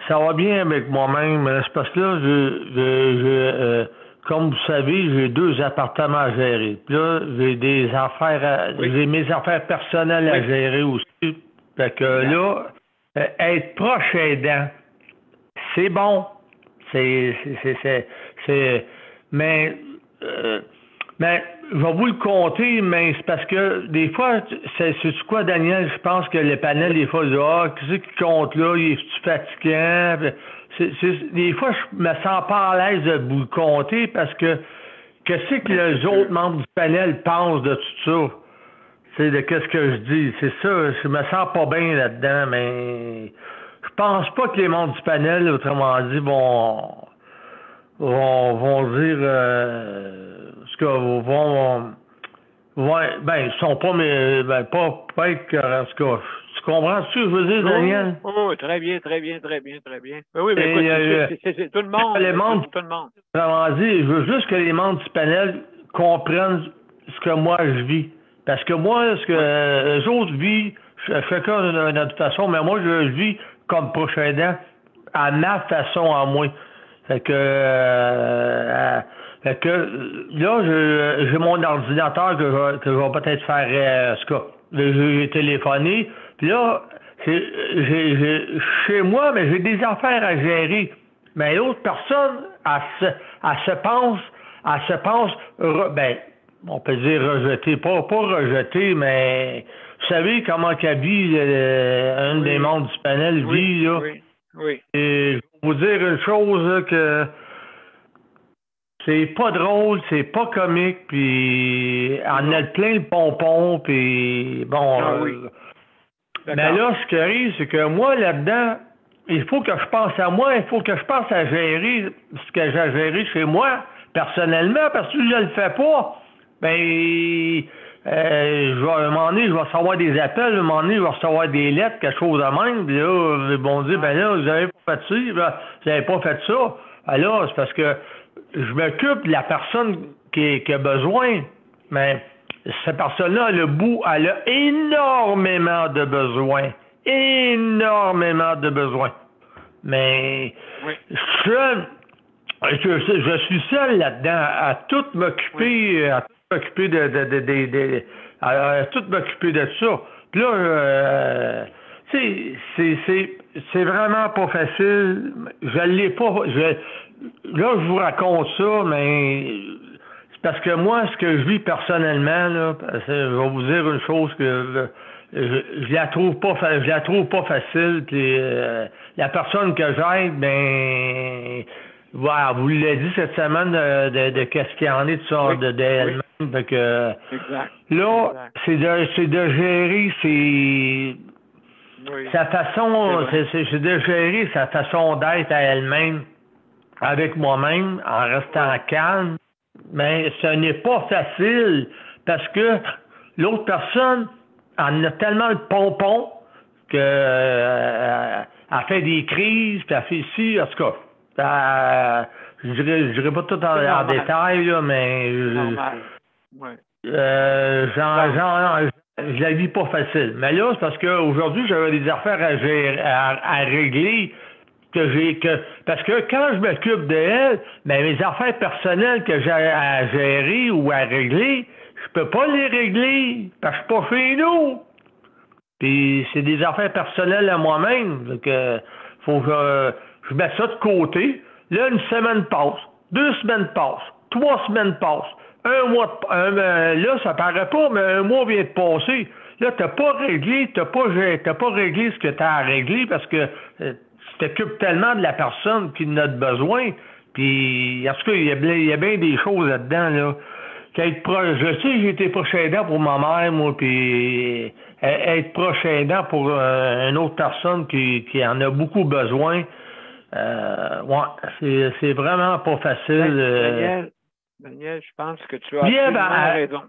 ça va bien avec moi-même. C'est parce que là, comme vous savez, j'ai 2 appartements à gérer. Puis là, j'ai des affaires, j'ai mes affaires personnelles à gérer aussi. Fait que là, être proche aidant, c'est bon. Mais je vais vous le compter, mais c'est parce que des fois, c'est quoi, Daniel? Je pense que le panel, des fois, qu'est-ce qui compte là? Il est fatigant? Des fois, je me sens pas à l'aise de vous le compter parce que qu'est-ce que les autres membres du panel pensent de tout ça? C'est de qu'est-ce que je dis? C'est ça, je me sens pas bien là-dedans, mais je pense pas que les membres du panel, autrement dit, vont dire ce que ils sont pas, mais pas être en tout cas. Tu comprends ce que je veux dire, Daniel? Oh, très bien. Oui, mais écoute, c'est tout le monde. Tout le monde. Autrement dit, je veux juste que les membres du panel comprennent ce que moi je vis. Parce que moi, ce que les autres vivent, chacun de notre façon, mais moi, je vis comme proche aidant à ma façon à moi. Fait que là, j'ai mon ordinateur que je vais peut-être faire ce cas. J'ai téléphoné. Puis là, j'ai chez moi, mais j'ai des affaires à gérer. Mais l'autre personne, elle se pense, on peut dire rejeté, pas rejeté, mais vous savez comment qu'Abby, un des membres du panel, vit, là. Oui. Et je vais vous dire une chose, là, que c'est pas drôle, c'est pas comique, puis on a plein le pompon, puis bon. Mais là, ce qui arrive, c'est que moi, là-dedans, il faut que je pense à moi, il faut que je pense à gérer ce que j'ai à gérer chez moi, personnellement, parce que si je le fais pas, ben, à un moment donné, je vais recevoir des appels, à un moment donné, je vais recevoir des lettres, quelque chose de même, puis là, ils vont dire, ben là, vous avez pas fait ça, vous avez pas fait ça. Alors, c'est parce que je m'occupe de la personne qui a besoin, mais cette personne-là, elle a énormément de besoins. Énormément de besoins. Mais je suis seul là-dedans à tout m'occuper, à tout m'occuper de ça. Puis là, c'est vraiment pas facile. Je l'ai pas. Là, je vous raconte ça, mais c'est parce que moi, ce que je vis personnellement, là, je vais vous dire une chose que je la trouve pas facile. Puis la personne que j'aide, ben voilà, vous l'avez dit cette semaine de qu'est-ce qu'il y en est de ça d'elle-même. Fait que là, c'est de gérer sa façon, c'est de gérer sa façon d'être à elle-même, avec moi-même, en restant calme. Mais ce n'est pas facile parce que l'autre personne en a tellement le pompon que elle fait des crises, puis elle fait ici, en tout cas. Je dirais pas tout en détail, là, mais je la vis pas facile. Mais là, c'est parce qu'aujourd'hui, j'avais des affaires à régler. Parce que quand je m'occupe d'elle, ben mes affaires personnelles que j'ai à gérer ou à régler, je peux pas les régler parce que je suis pas chez nous. Puis c'est des affaires personnelles à moi-même. Donc faut que je mette ça de côté. Là, une semaine passe, 2 semaines passent, 3 semaines passent, un mois là, ça paraît pas, mais un mois vient de passer. Là, t'as pas réglé ce que tu as à régler parce que tu t'occupes tellement de la personne qui en a besoin. Puis, en tout cas, il y a bien des choses là-dedans, là. Je sais, j'ai été proche aidant pour ma mère, moi, puis être proche aidant pour une autre personne qui en a beaucoup besoin. C'est vraiment pas facile. Daniel, je pense que tu as absolument raison.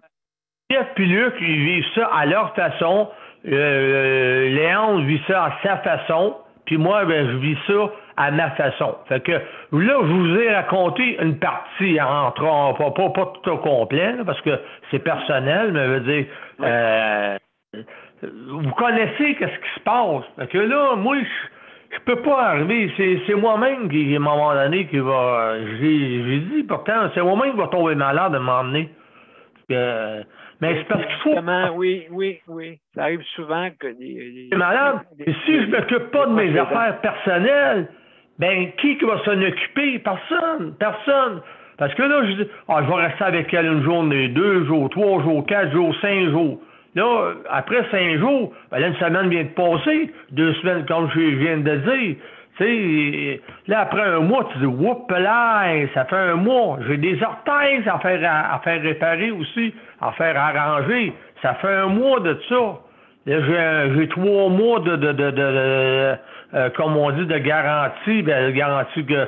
Pierre puis Luc, ils vivent ça à leur façon. Léon vit ça à sa façon. Puis moi, ben, je vis ça à ma façon. Fait que là, je vous ai raconté une partie, pas tout au complet, là, parce que c'est personnel, mais je veux dire, vous connaissez qu'est-ce qui se passe. Fait que là, moi, je peux pas arriver. C'est moi-même qui, à un moment donné, qui va. J'ai dit, pourtant, c'est moi-même qui va tomber malade à un moment donné. Mais c'est parce qu'il faut. Oui. Ça arrive souvent que des malades. Et si je m'occupe pas de mes affaires personnelles, ben qui va s'en occuper? Personne. Parce que là, je dis, je vais rester avec elle une journée, 2 jours, 3 jours, 4 jours, 5 jours. Là, après 5 jours, ben là, une semaine vient de passer, 2 semaines, comme je viens de dire. Tu sais, là, après un mois, tu dis, whoop là, ça fait un mois. J'ai des orteils à faire réparer aussi, à faire arranger. Ça fait un mois de ça. Là, j'ai 3 mois comme on dit, de garantie. Ben, garantie que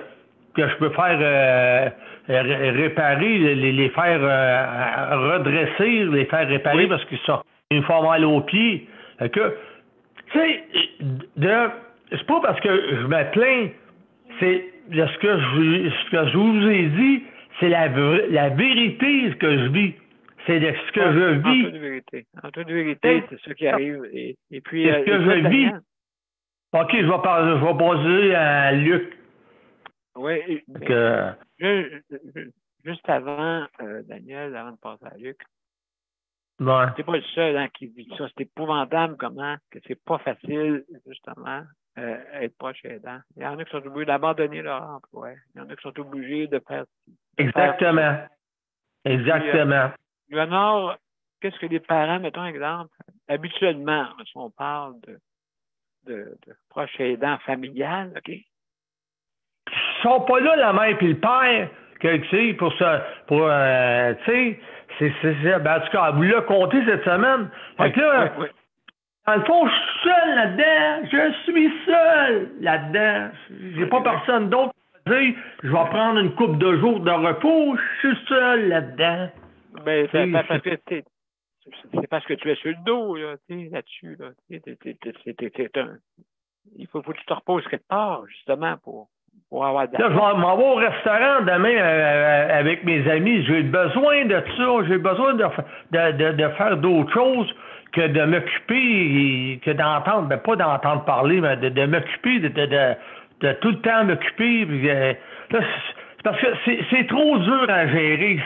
je peux faire réparer, les faire redresser, les faire réparer parce qu'ils sont une fois mal aux pieds. Que, tu sais, c'est pas parce que je me plains, c'est ce que je vous ai dit, c'est la vérité ce que je vis. C'est ce que je vis. En toute vérité, c'est ce qui arrive. Et puis, c'est ce que je vis. OK, je vais poser à Luc. Oui. Juste avant, Daniel, avant de passer à Luc, ouais. C'est pas le seul qui vit ça. C'est épouvantable comment que c'est pas facile, justement, être proche aidant. Il y en a qui sont obligés d'abandonner leur emploi. Il y en a qui sont obligés de faire. Exactement. Léonard, qu'est-ce que les parents, mettons exemple, habituellement, si on parle de proche aidant familial, OK? Ils sont pas là, la mère et le père, que, tu sais, pour ça, pour, tu sais, ben, en tout cas, elle vous l'a compté cette semaine. Fait que là, Oui. dans le fond, je suis seul là-dedans. Je suis seul là-dedans. J'ai pas personne d'autre qui va dire, je vais prendre une couple de jours de repos. Je suis seul là-dedans. Ben, c'est parce que tu es sur le dos, là, là-dessus, là. Il faut que tu te reposes quelque part, justement, pour avoir de la... Là, je vais m'en vais au restaurant demain avec mes amis. J'ai besoin de ça. J'ai besoin de faire d'autres choses que de m'occuper, que d'entendre, ben pas d'entendre parler, mais de m'occuper, de tout le temps m'occuper. Là, c'est parce que c'est trop dur à gérer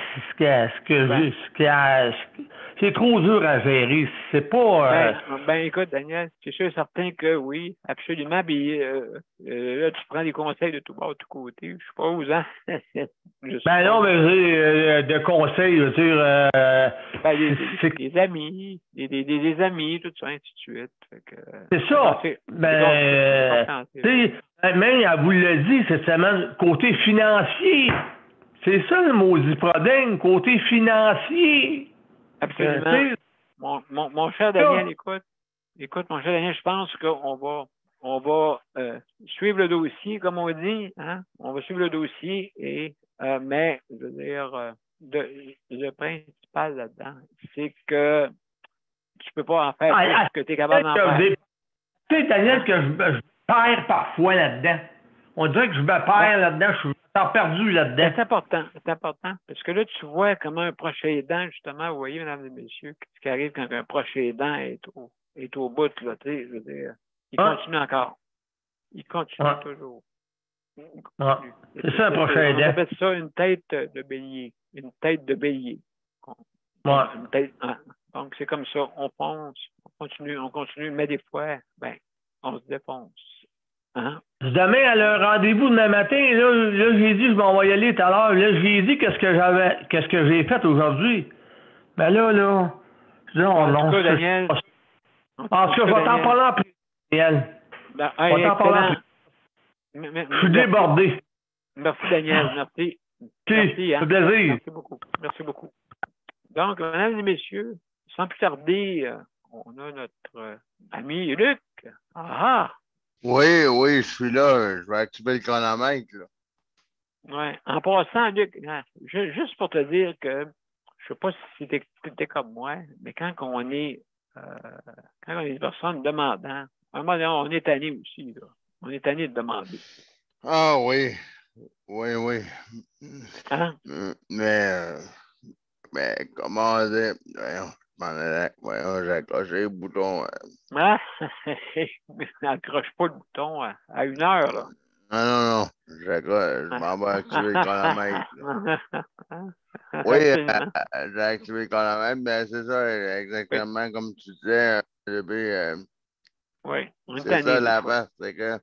c'est trop dur à gérer. C'est pas. Ben, écoute, Daniel, c'est sûr et certain que oui, absolument. Puis là, tu prends des conseils de tout bord, de tout côté. Je suppose, hein? Ben non, mais de conseils, je veux dire. Des amis, des amis, tout ça, ainsi de suite. C'est ça. Ben, tu sais, même elle vous l'a dit cette semaine, côté financier. C'est ça le maudit problème, côté financier. Absolument. Mon cher Daniel, écoute, mon cher Daniel, je pense qu'on va suivre le dossier, comme on dit, hein? On va suivre le dossier, mais, je veux dire, le principal là-dedans, c'est que tu peux pas en faire tout ce que tu es capable d'en faire. Tu sais, Daniel, que je perds parfois là-dedans. On dirait que je me perds là-dedans, je suis perdu là-dedans. C'est important, parce que là, tu vois comment un proche aidant, justement, vous voyez, mesdames et messieurs, ce qui arrive quand un proche aidant est au bout, là, tu sais, je veux dire, il continue encore. Il continue toujours. C'est ça, un proche aidant. On appelle ça une tête de bélier. Une tête de bélier. Donc, c'est comme ça. On fonce, on continue, mais des fois, ben, on se défonce. Hein? Demain, elle a un rendez-vous demain matin. Là j'ai dit, je m'en vais y aller tout à l'heure. Là, j'ai dit qu'est-ce que j'ai fait aujourd'hui. Mais là, non. En tout cas, Daniel. En tout cas, je vais t'en parler en plus, Daniel. Je vais t'en parler en plus. Je suis débordé. Merci, Daniel. Merci. Merci, hein? Plaisir. Merci beaucoup. Donc, mesdames et messieurs, sans plus tarder, on a notre ami Luc. Oui, je suis là. Je vais activer le chronomètre. Oui. En passant, Luc, juste pour te dire que je ne sais pas si tu étais comme moi, mais quand on est des personnes demandant, à un moment donné, on est tanné aussi. Là. On est tanné de demander. Ah oui. Hein? Mais comment dire? Voyons, j'ai accroché le bouton. N'accroche pas le bouton à 1 heure. Là. Non. Je m'en vais activer le chronomètre. Oui, j'ai activé le chronomètre, mais c'est ça, exactement comme tu disais, oui, c'est ça l'affaire, c'est que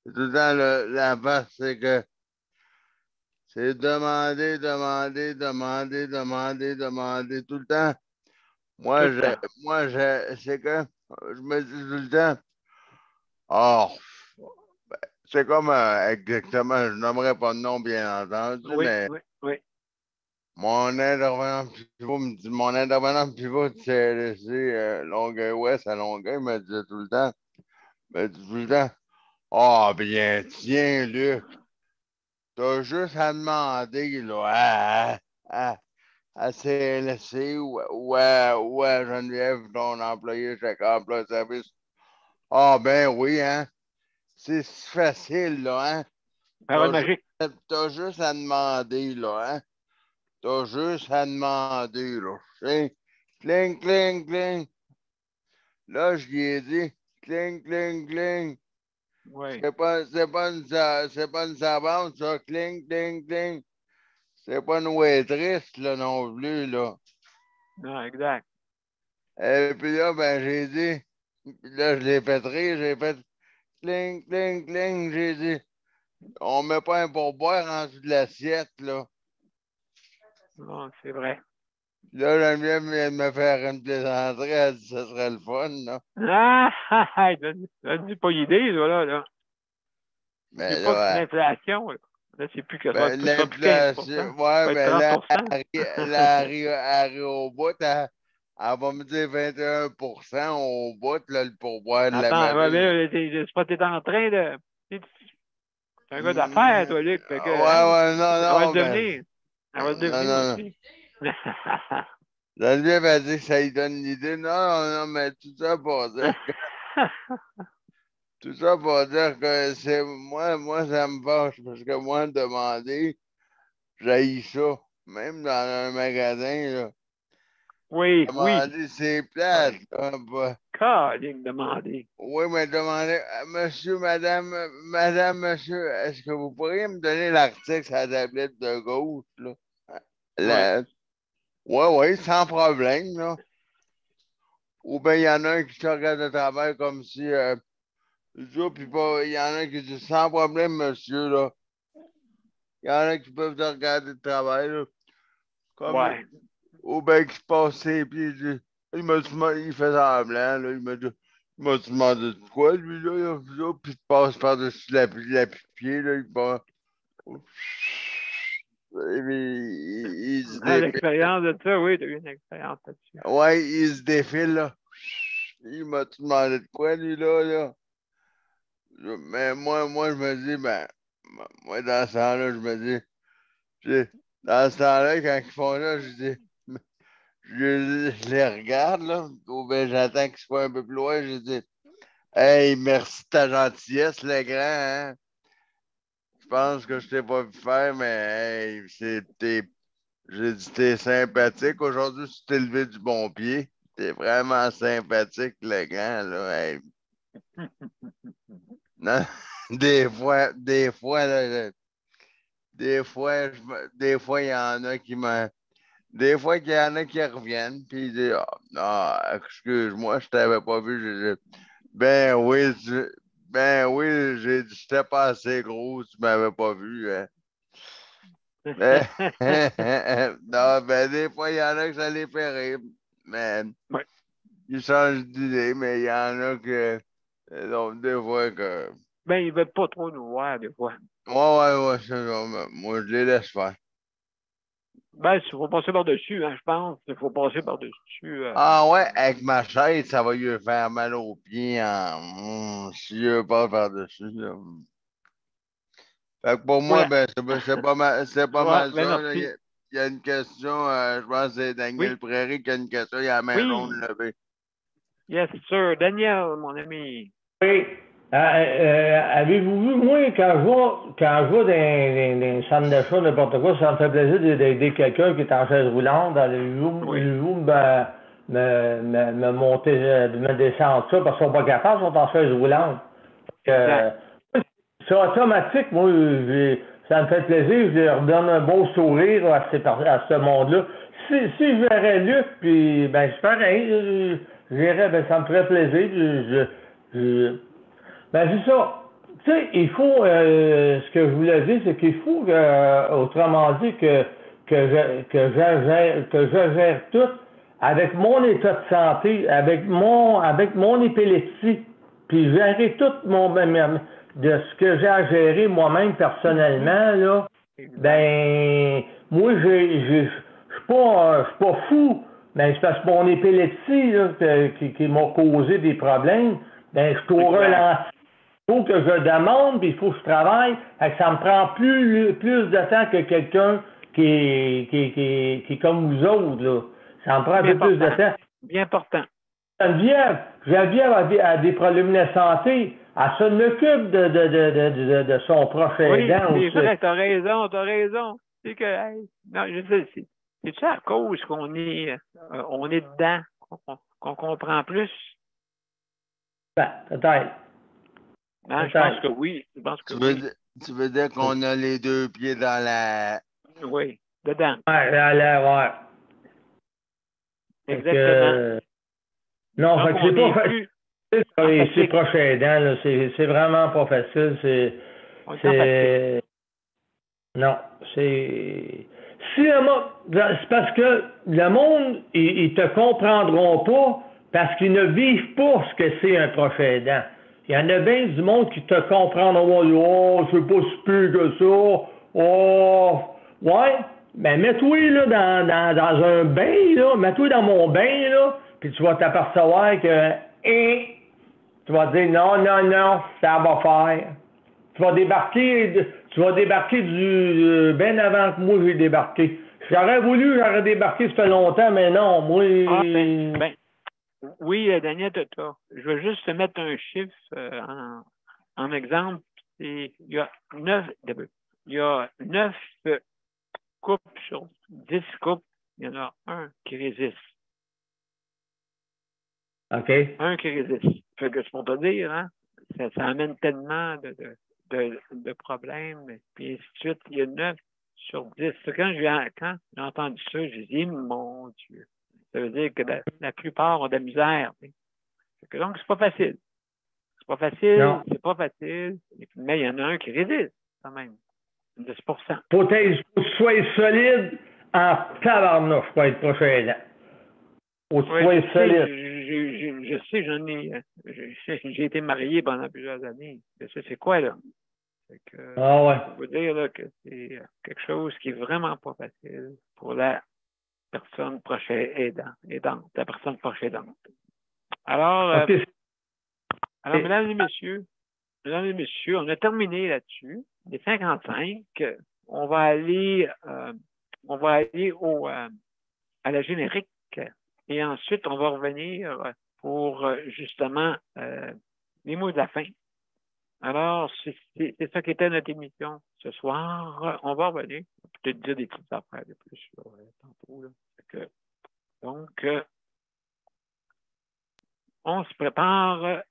tout le temps l'affaire, c'est que c'est demander tout le temps. Moi, c'est que je me dis tout le temps, c'est comme exactement, je n'aimerais pas de nom, bien entendu, mais mon intervenant pivot de CLSC Longueuil-Ouest à Longueuil me disait tout le temps, bien, tiens, Luc, t'as juste à demander là, à CLSC ou à Geneviève, ton employé chaque emploi de service. Ben oui, hein? C'est si facile, là, hein? Parole magique. T'as juste à demander, là, hein? T'as juste à demander, là. Cling, cling, cling. Là, je lui ai dit, cling, cling, cling. Oui. C'est pas une servante, ça. Cling, cling, cling. C'est pas une waitress, là, non plus, là. Non, exact. Et puis là, ben, j'ai dit, là, je l'ai fait rire, j'ai fait cling, cling, cling. J'ai dit, on met pas un pourboire en dessous de l'assiette, là. Non, c'est vrai. Là, Geneviève vient de me faire une plaisanterie, elle dit que ce serait le fun, là. Ah, donne pas l'idée, là. Mais C'est pas que c'est là, l'inflation, là. Là, c'est plus que ça. ben, Ça sera plus 15 l'inflation, ça ouais, va être mais là, 30 elle arrive au bout, elle va me dire 21% au bout, là, le pourboire de la Attends, ouais, mobile. mais c'est pas t'es en train de. T'es un gars d'affaires, toi, Luc. Fait que, hein, Ouais, non, elle va le non, ben, devenir. Elle va le non, devenir non, non. aussi. Geneviève a dit que ça lui donne l'idée. Non, non, non, mais tout ça pour dire que, tout ça pour dire que c'est, moi, ça me fâche, parce que moi, demander, j'haïs ça. Même dans un magasin, là. Oui, oui. Demander, c'est plate, Oui. là, bah. Calique demandé. Oui, mais demandez, monsieur, madame, monsieur, est-ce que vous pourriez me donner l'article sur la tablette de gauche, là? La- ouais, sans problème, là. Ou bien il y en a un qui te regarde de travers comme si, puis pas, il y en a qui disent sans problème, monsieur, là. Il y en a qui peuvent te regarder de travers, là. Comme, Ouais. ou bien qui se passe ses pieds, il fait semblant, là, il m'a demandé de quoi, lui, là, puis il passe par-dessus la pied, là, il passe. Et puis, il se À défile. l'expérience de ça, oui, tu as eu une expérience là-dessus. Ouais, il se défile, là. Il m'a demandé de quoi, lui, là. Mais moi, je me dis, ben, moi, dans ce temps-là, je me dis, dans ce temps-là, quand ils font là, je dis, je les regarde, là, ou bien j'attends qu'ils soient un peu plus loin, je dis, hey, merci de ta gentillesse, le grand, hein. Je pense que je t'ai pas vu faire, mais hey, j'ai dit, t'es sympathique. Aujourd'hui, tu t'es levé du bon pied. T'es vraiment sympathique, le grand, là. Hey. Non, là, des fois, il y en a qui me. Des fois, il y en a qui reviennent, puis ils disent, ah, excuse-moi, je t'avais pas vu. Ben oui, j'ai dit, j'étais pas assez gros, tu m'avais pas vu, hein. Non, ben, des fois, il y en a que ça les fait rire, mais Ouais. ils changent d'idée, mais il y en a que, donc, des fois que, Ben, ils veulent pas trop nous voir, des fois. ouais, c'est ça, moi, je les laisse faire. Ben, il faut passer par-dessus, hein, je pense. Il faut passer par-dessus. Ah ouais, avec ma chaise, ça va lui faire mal aux pieds si je passe par-dessus, là. Fait que pour moi, Ouais. ben, c'est pas Ouais, mal ben, ça, là. merci. Il y a une question, je pense que c'est Daniel Oui. Prairie qui a une question, il y a la main Oui. jaune levée. Yes, sir. Daniel, mon ami. Oui. Avez-vous vu, moi, quand je vais dans un centre d'achat, n'importe quoi, ça me fait plaisir d'aider quelqu'un qui est en chaise roulante. Oui. Allez-vous me monter, me descendre ça, parce qu'ils sont pas capables, ils sont en chaise roulante. Exact. C'est automatique, moi, ça me fait plaisir, je leur donne un beau sourire à ce monde-là. Si je verrais Luc, puis ben c'est pareil, je verrais, ben ça me ferait plaisir. Ben c'est ça. Tu sais, il faut, ce que je voulais dire, c'est qu'il faut, autrement dit, que je gère tout avec mon état de santé, avec mon épilepsie, puis gérer tout de ce que j'ai à gérer moi-même personnellement, là. Ben, moi, je suis pas fou, mais c'est parce que mon épilepsie, là, qui m'a causé des problèmes, ben, je suis au ralenti. Il faut que je demande, puis il faut que je travaille. Fait que ça me prend plus de temps que quelqu'un qui est comme vous autres, là. Ça me prend un peu plus de temps. Bien important. Geneviève a des problèmes de santé. Elle s'en occupe de son proche aidant Oui, aussi. c'est vrai, t'as raison. C'est que, hey, non, je sais, c'est ça à cause qu'on est dedans, qu'on comprend plus. Ben, peut-être. Hein, je pense que oui. Je pense que Tu veux dire qu'on a les deux pieds dans la. Oui, dedans. Ouais. Exactement. Non, fait que c'est pas facile. C'est proche aidant, là. C'est vraiment pas facile. Non, Si c'est parce que le monde, ils te comprendront pas parce qu'ils ne vivent pas ce que c'est un proche aidant. Il y en a bien du monde qui te comprendront. Oh, c'est pas si pire que ça. Oh, ouais. Ben, mets-toi là, dans un bain, là. Mets-toi dans mon bain, là. Puis tu vas t'apercevoir que, tu vas dire non, non, non, ça va faire. Tu vas débarquer bien avant que moi j'ai débarqué. J'aurais débarqué ça fait longtemps, mais non, moi. Oui, Daniel, je vais juste te mettre un chiffre en exemple. Il y a 9 couples sur 10 couples, il y en a un qui résiste. OK. Un qui résiste. Fait que c'est pour te dire, hein, ça amène tellement de problèmes, puis ainsi de suite. Il y a 9 sur 10. Quand j'ai entendu ça, j'ai dit, mon Dieu. Ça veut dire que la plupart ont de la misère. Donc, c'est pas facile. C'est pas facile. Mais il y en a un qui résiste, quand même. 10 Faut que tu sois solide en tabarnouche pour être proche aidant. Faut que tu sois solide. Je sais, j'ai été marié pendant plusieurs années. Je sais c'est quoi, là. Ouais. Je veux dire là, que c'est quelque chose qui est vraiment pas facile pour la personne proche aidante, la personne proche aidante. Alors, mesdames et messieurs, on a terminé là-dessus. Les 55, on va aller à la générique et ensuite on va revenir pour justement les mots de la fin. Alors, c'est ça qui était notre émission ce soir. On va revenir. On va peut-être dire des petites affaires de plus là, tantôt. Là. Donc, on se prépare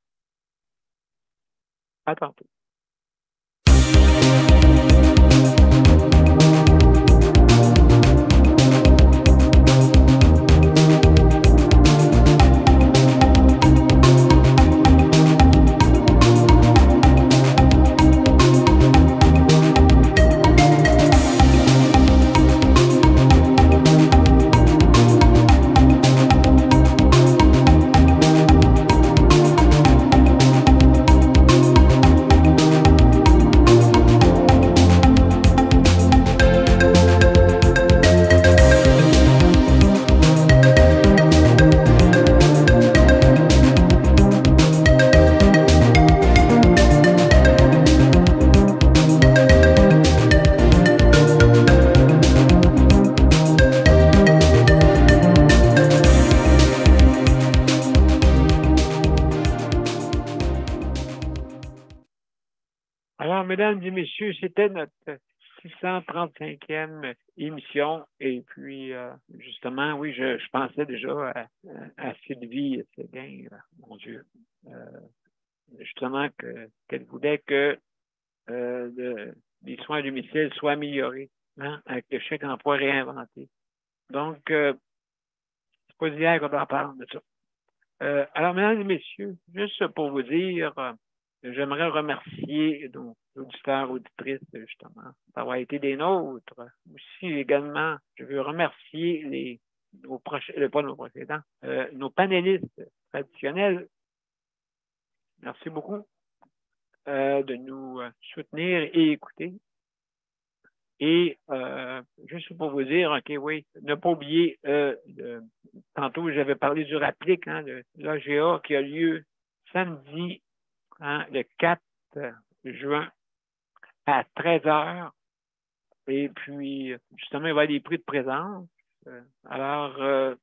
à tantôt. Mesdames et messieurs, c'était notre 635e émission. Et puis, justement, oui, je pensais déjà à Sylvie Séguin, mon Dieu. Justement, qu'elle voulait que les soins à domicile soient améliorés, hein, avec le chèque emploi réinventé. Donc, c'est pas d'hier qu'on en parle de ça. Alors, mesdames et messieurs, juste pour vous dire, j'aimerais remercier nos auditeurs, auditrices, justement, d'avoir été des nôtres. Aussi, également, je veux remercier nos panélistes traditionnels. Merci beaucoup de nous soutenir et écouter. Et juste pour vous dire, OK, oui, ne pas oublier, tantôt j'avais parlé du RAPLIC, hein, de l'AGA qui a lieu samedi, hein, le 4 juin à 13h. Et puis, justement, il va y avoir des prix de présence. Alors,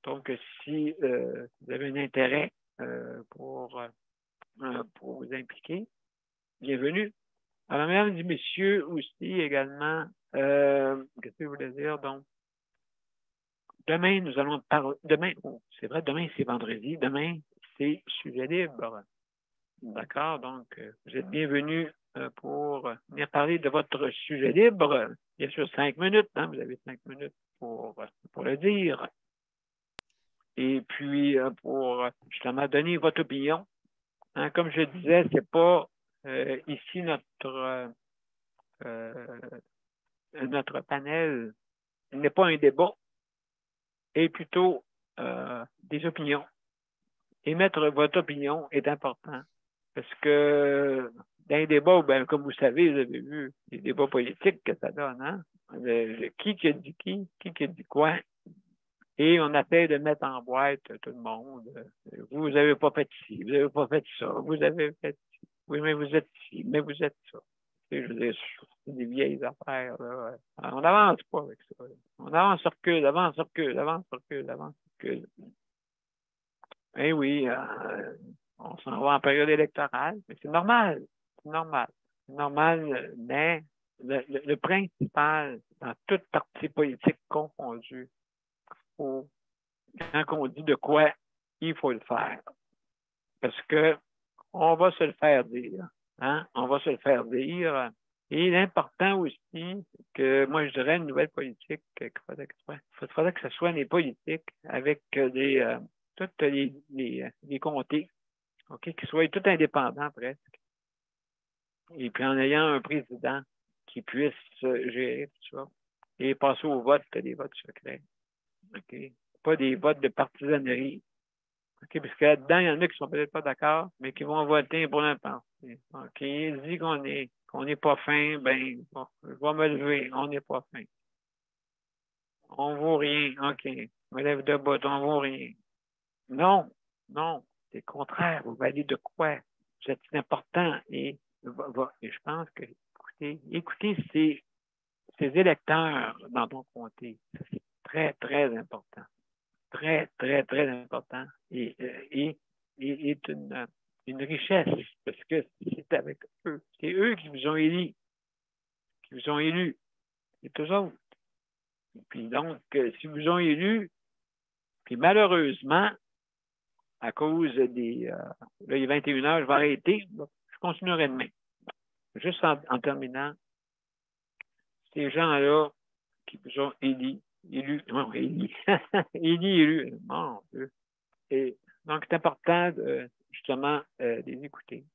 donc, si vous avez un intérêt pour vous impliquer, bienvenue. Alors, mesdames et messieurs, aussi également, qu'est-ce que je voulais dire? Donc, demain, nous allons parler. Demain, c'est vrai, demain, c'est vendredi. Demain, c'est sujet libre. D'accord? Donc, vous êtes bienvenus pour venir parler de votre sujet libre. Bien sûr, 5 minutes, hein, vous avez 5 minutes pour le dire. Et puis, pour justement donner votre opinion. Hein, comme je disais, c'est pas ici notre panel n'est pas un débat, est plutôt des opinions. Émettre votre opinion est important parce que dans les débats, ben, comme vous savez, vous avez vu les débats politiques que ça donne, hein? Qui a dit qui a dit quoi? Et on essaie de mettre en boîte tout le monde. Vous n'avez pas fait ci, vous n'avez pas fait ça, vous avez fait ci. Oui, mais vous êtes ci, mais vous êtes ça. Je veux dire, c'est des vieilles affaires. Là. On n'avance pas avec ça. On avance, recule, avance, recule, avance, recule, avance, recule. Eh oui, on s'en va en période électorale, mais c'est normal. C'est normal. C'est normal, mais le principal, dans toute partie politique confondue, quand on dit de quoi il faut le faire. Parce que on va se le faire dire. Hein? On va se le faire dire. Et l'important aussi, que moi je dirais une nouvelle politique, qu'il faudrait que ce soit des politiques avec toutes les comtés, okay, qui soient tout indépendants presque. Et puis en ayant un président qui puisse gérer tout ça et passer au vote, des votes secrets. Okay? Pas des votes de partisanerie. Okay? Parce que là-dedans, il y en a qui sont peut-être pas d'accord, mais qui vont voter pour un parti. Okay? Il dit qu'on n'est pas fin, ben, bon, je vais me lever, on n'est pas fin. On vaut rien, OK. Je me lève debout, on vaut rien. Non, c'est le contraire. Vous valez de quoi? Vous êtes important. Et je pense que, écoutez ces électeurs dans ton comté. C'est très, très important. Très, très, très important. Et est une richesse, parce que c'est avec eux. C'est eux qui vous ont élus. C'est eux autres. Et puis donc, si vous ont élu, puis malheureusement, à cause des... là, il est 21h, je vais arrêter. Je continuerai demain. Juste en terminant, ces gens-là qui vous ont élu, mon Dieu. Et donc, c'est important justement les écouter.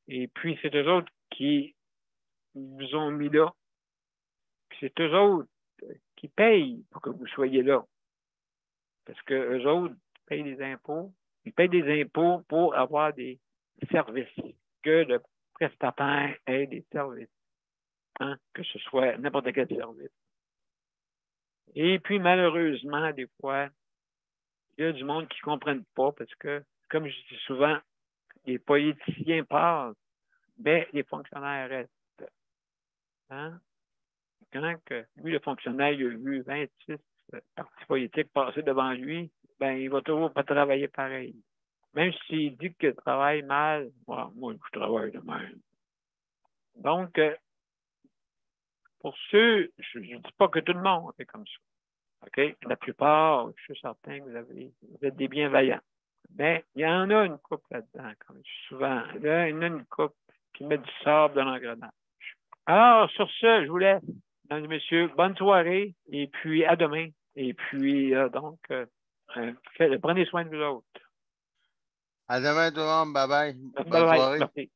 Et puis, c'est eux autres qui vous ont mis là. Puis c'est eux autres qui payent pour que vous soyez là. Parce que eux autres payent des impôts. Ils payent des impôts pour avoir des services. Que le prestataire ait des services. Hein? Que ce soit n'importe quel service. Et puis, malheureusement, des fois, il y a du monde qui ne comprenne pas parce que, comme je dis souvent, les politiciens passent, mais les fonctionnaires restent. Hein? Quand lui, le fonctionnaire, il a vu 26 partis politiques passer devant lui, ben, il va toujours pas travailler pareil. Même s'il dit qu'il travaille mal, moi, je travaille de même. Donc, pour ceux, je ne dis pas que tout le monde est comme ça. OK? La plupart, je suis certain que vous êtes des bienveillants. Mais il y en a une couple là-dedans, comme je dis souvent. Là, il y en a une couple qui met du sable dans l'engrenage. Alors, sur ce, je vous laisse. Mesdames et messieurs, bonne soirée et puis à demain. Et puis, donc, prenez soin de vous autres. À demain tout le monde. Bye bye. Bye Bonne bye. soirée. Merci.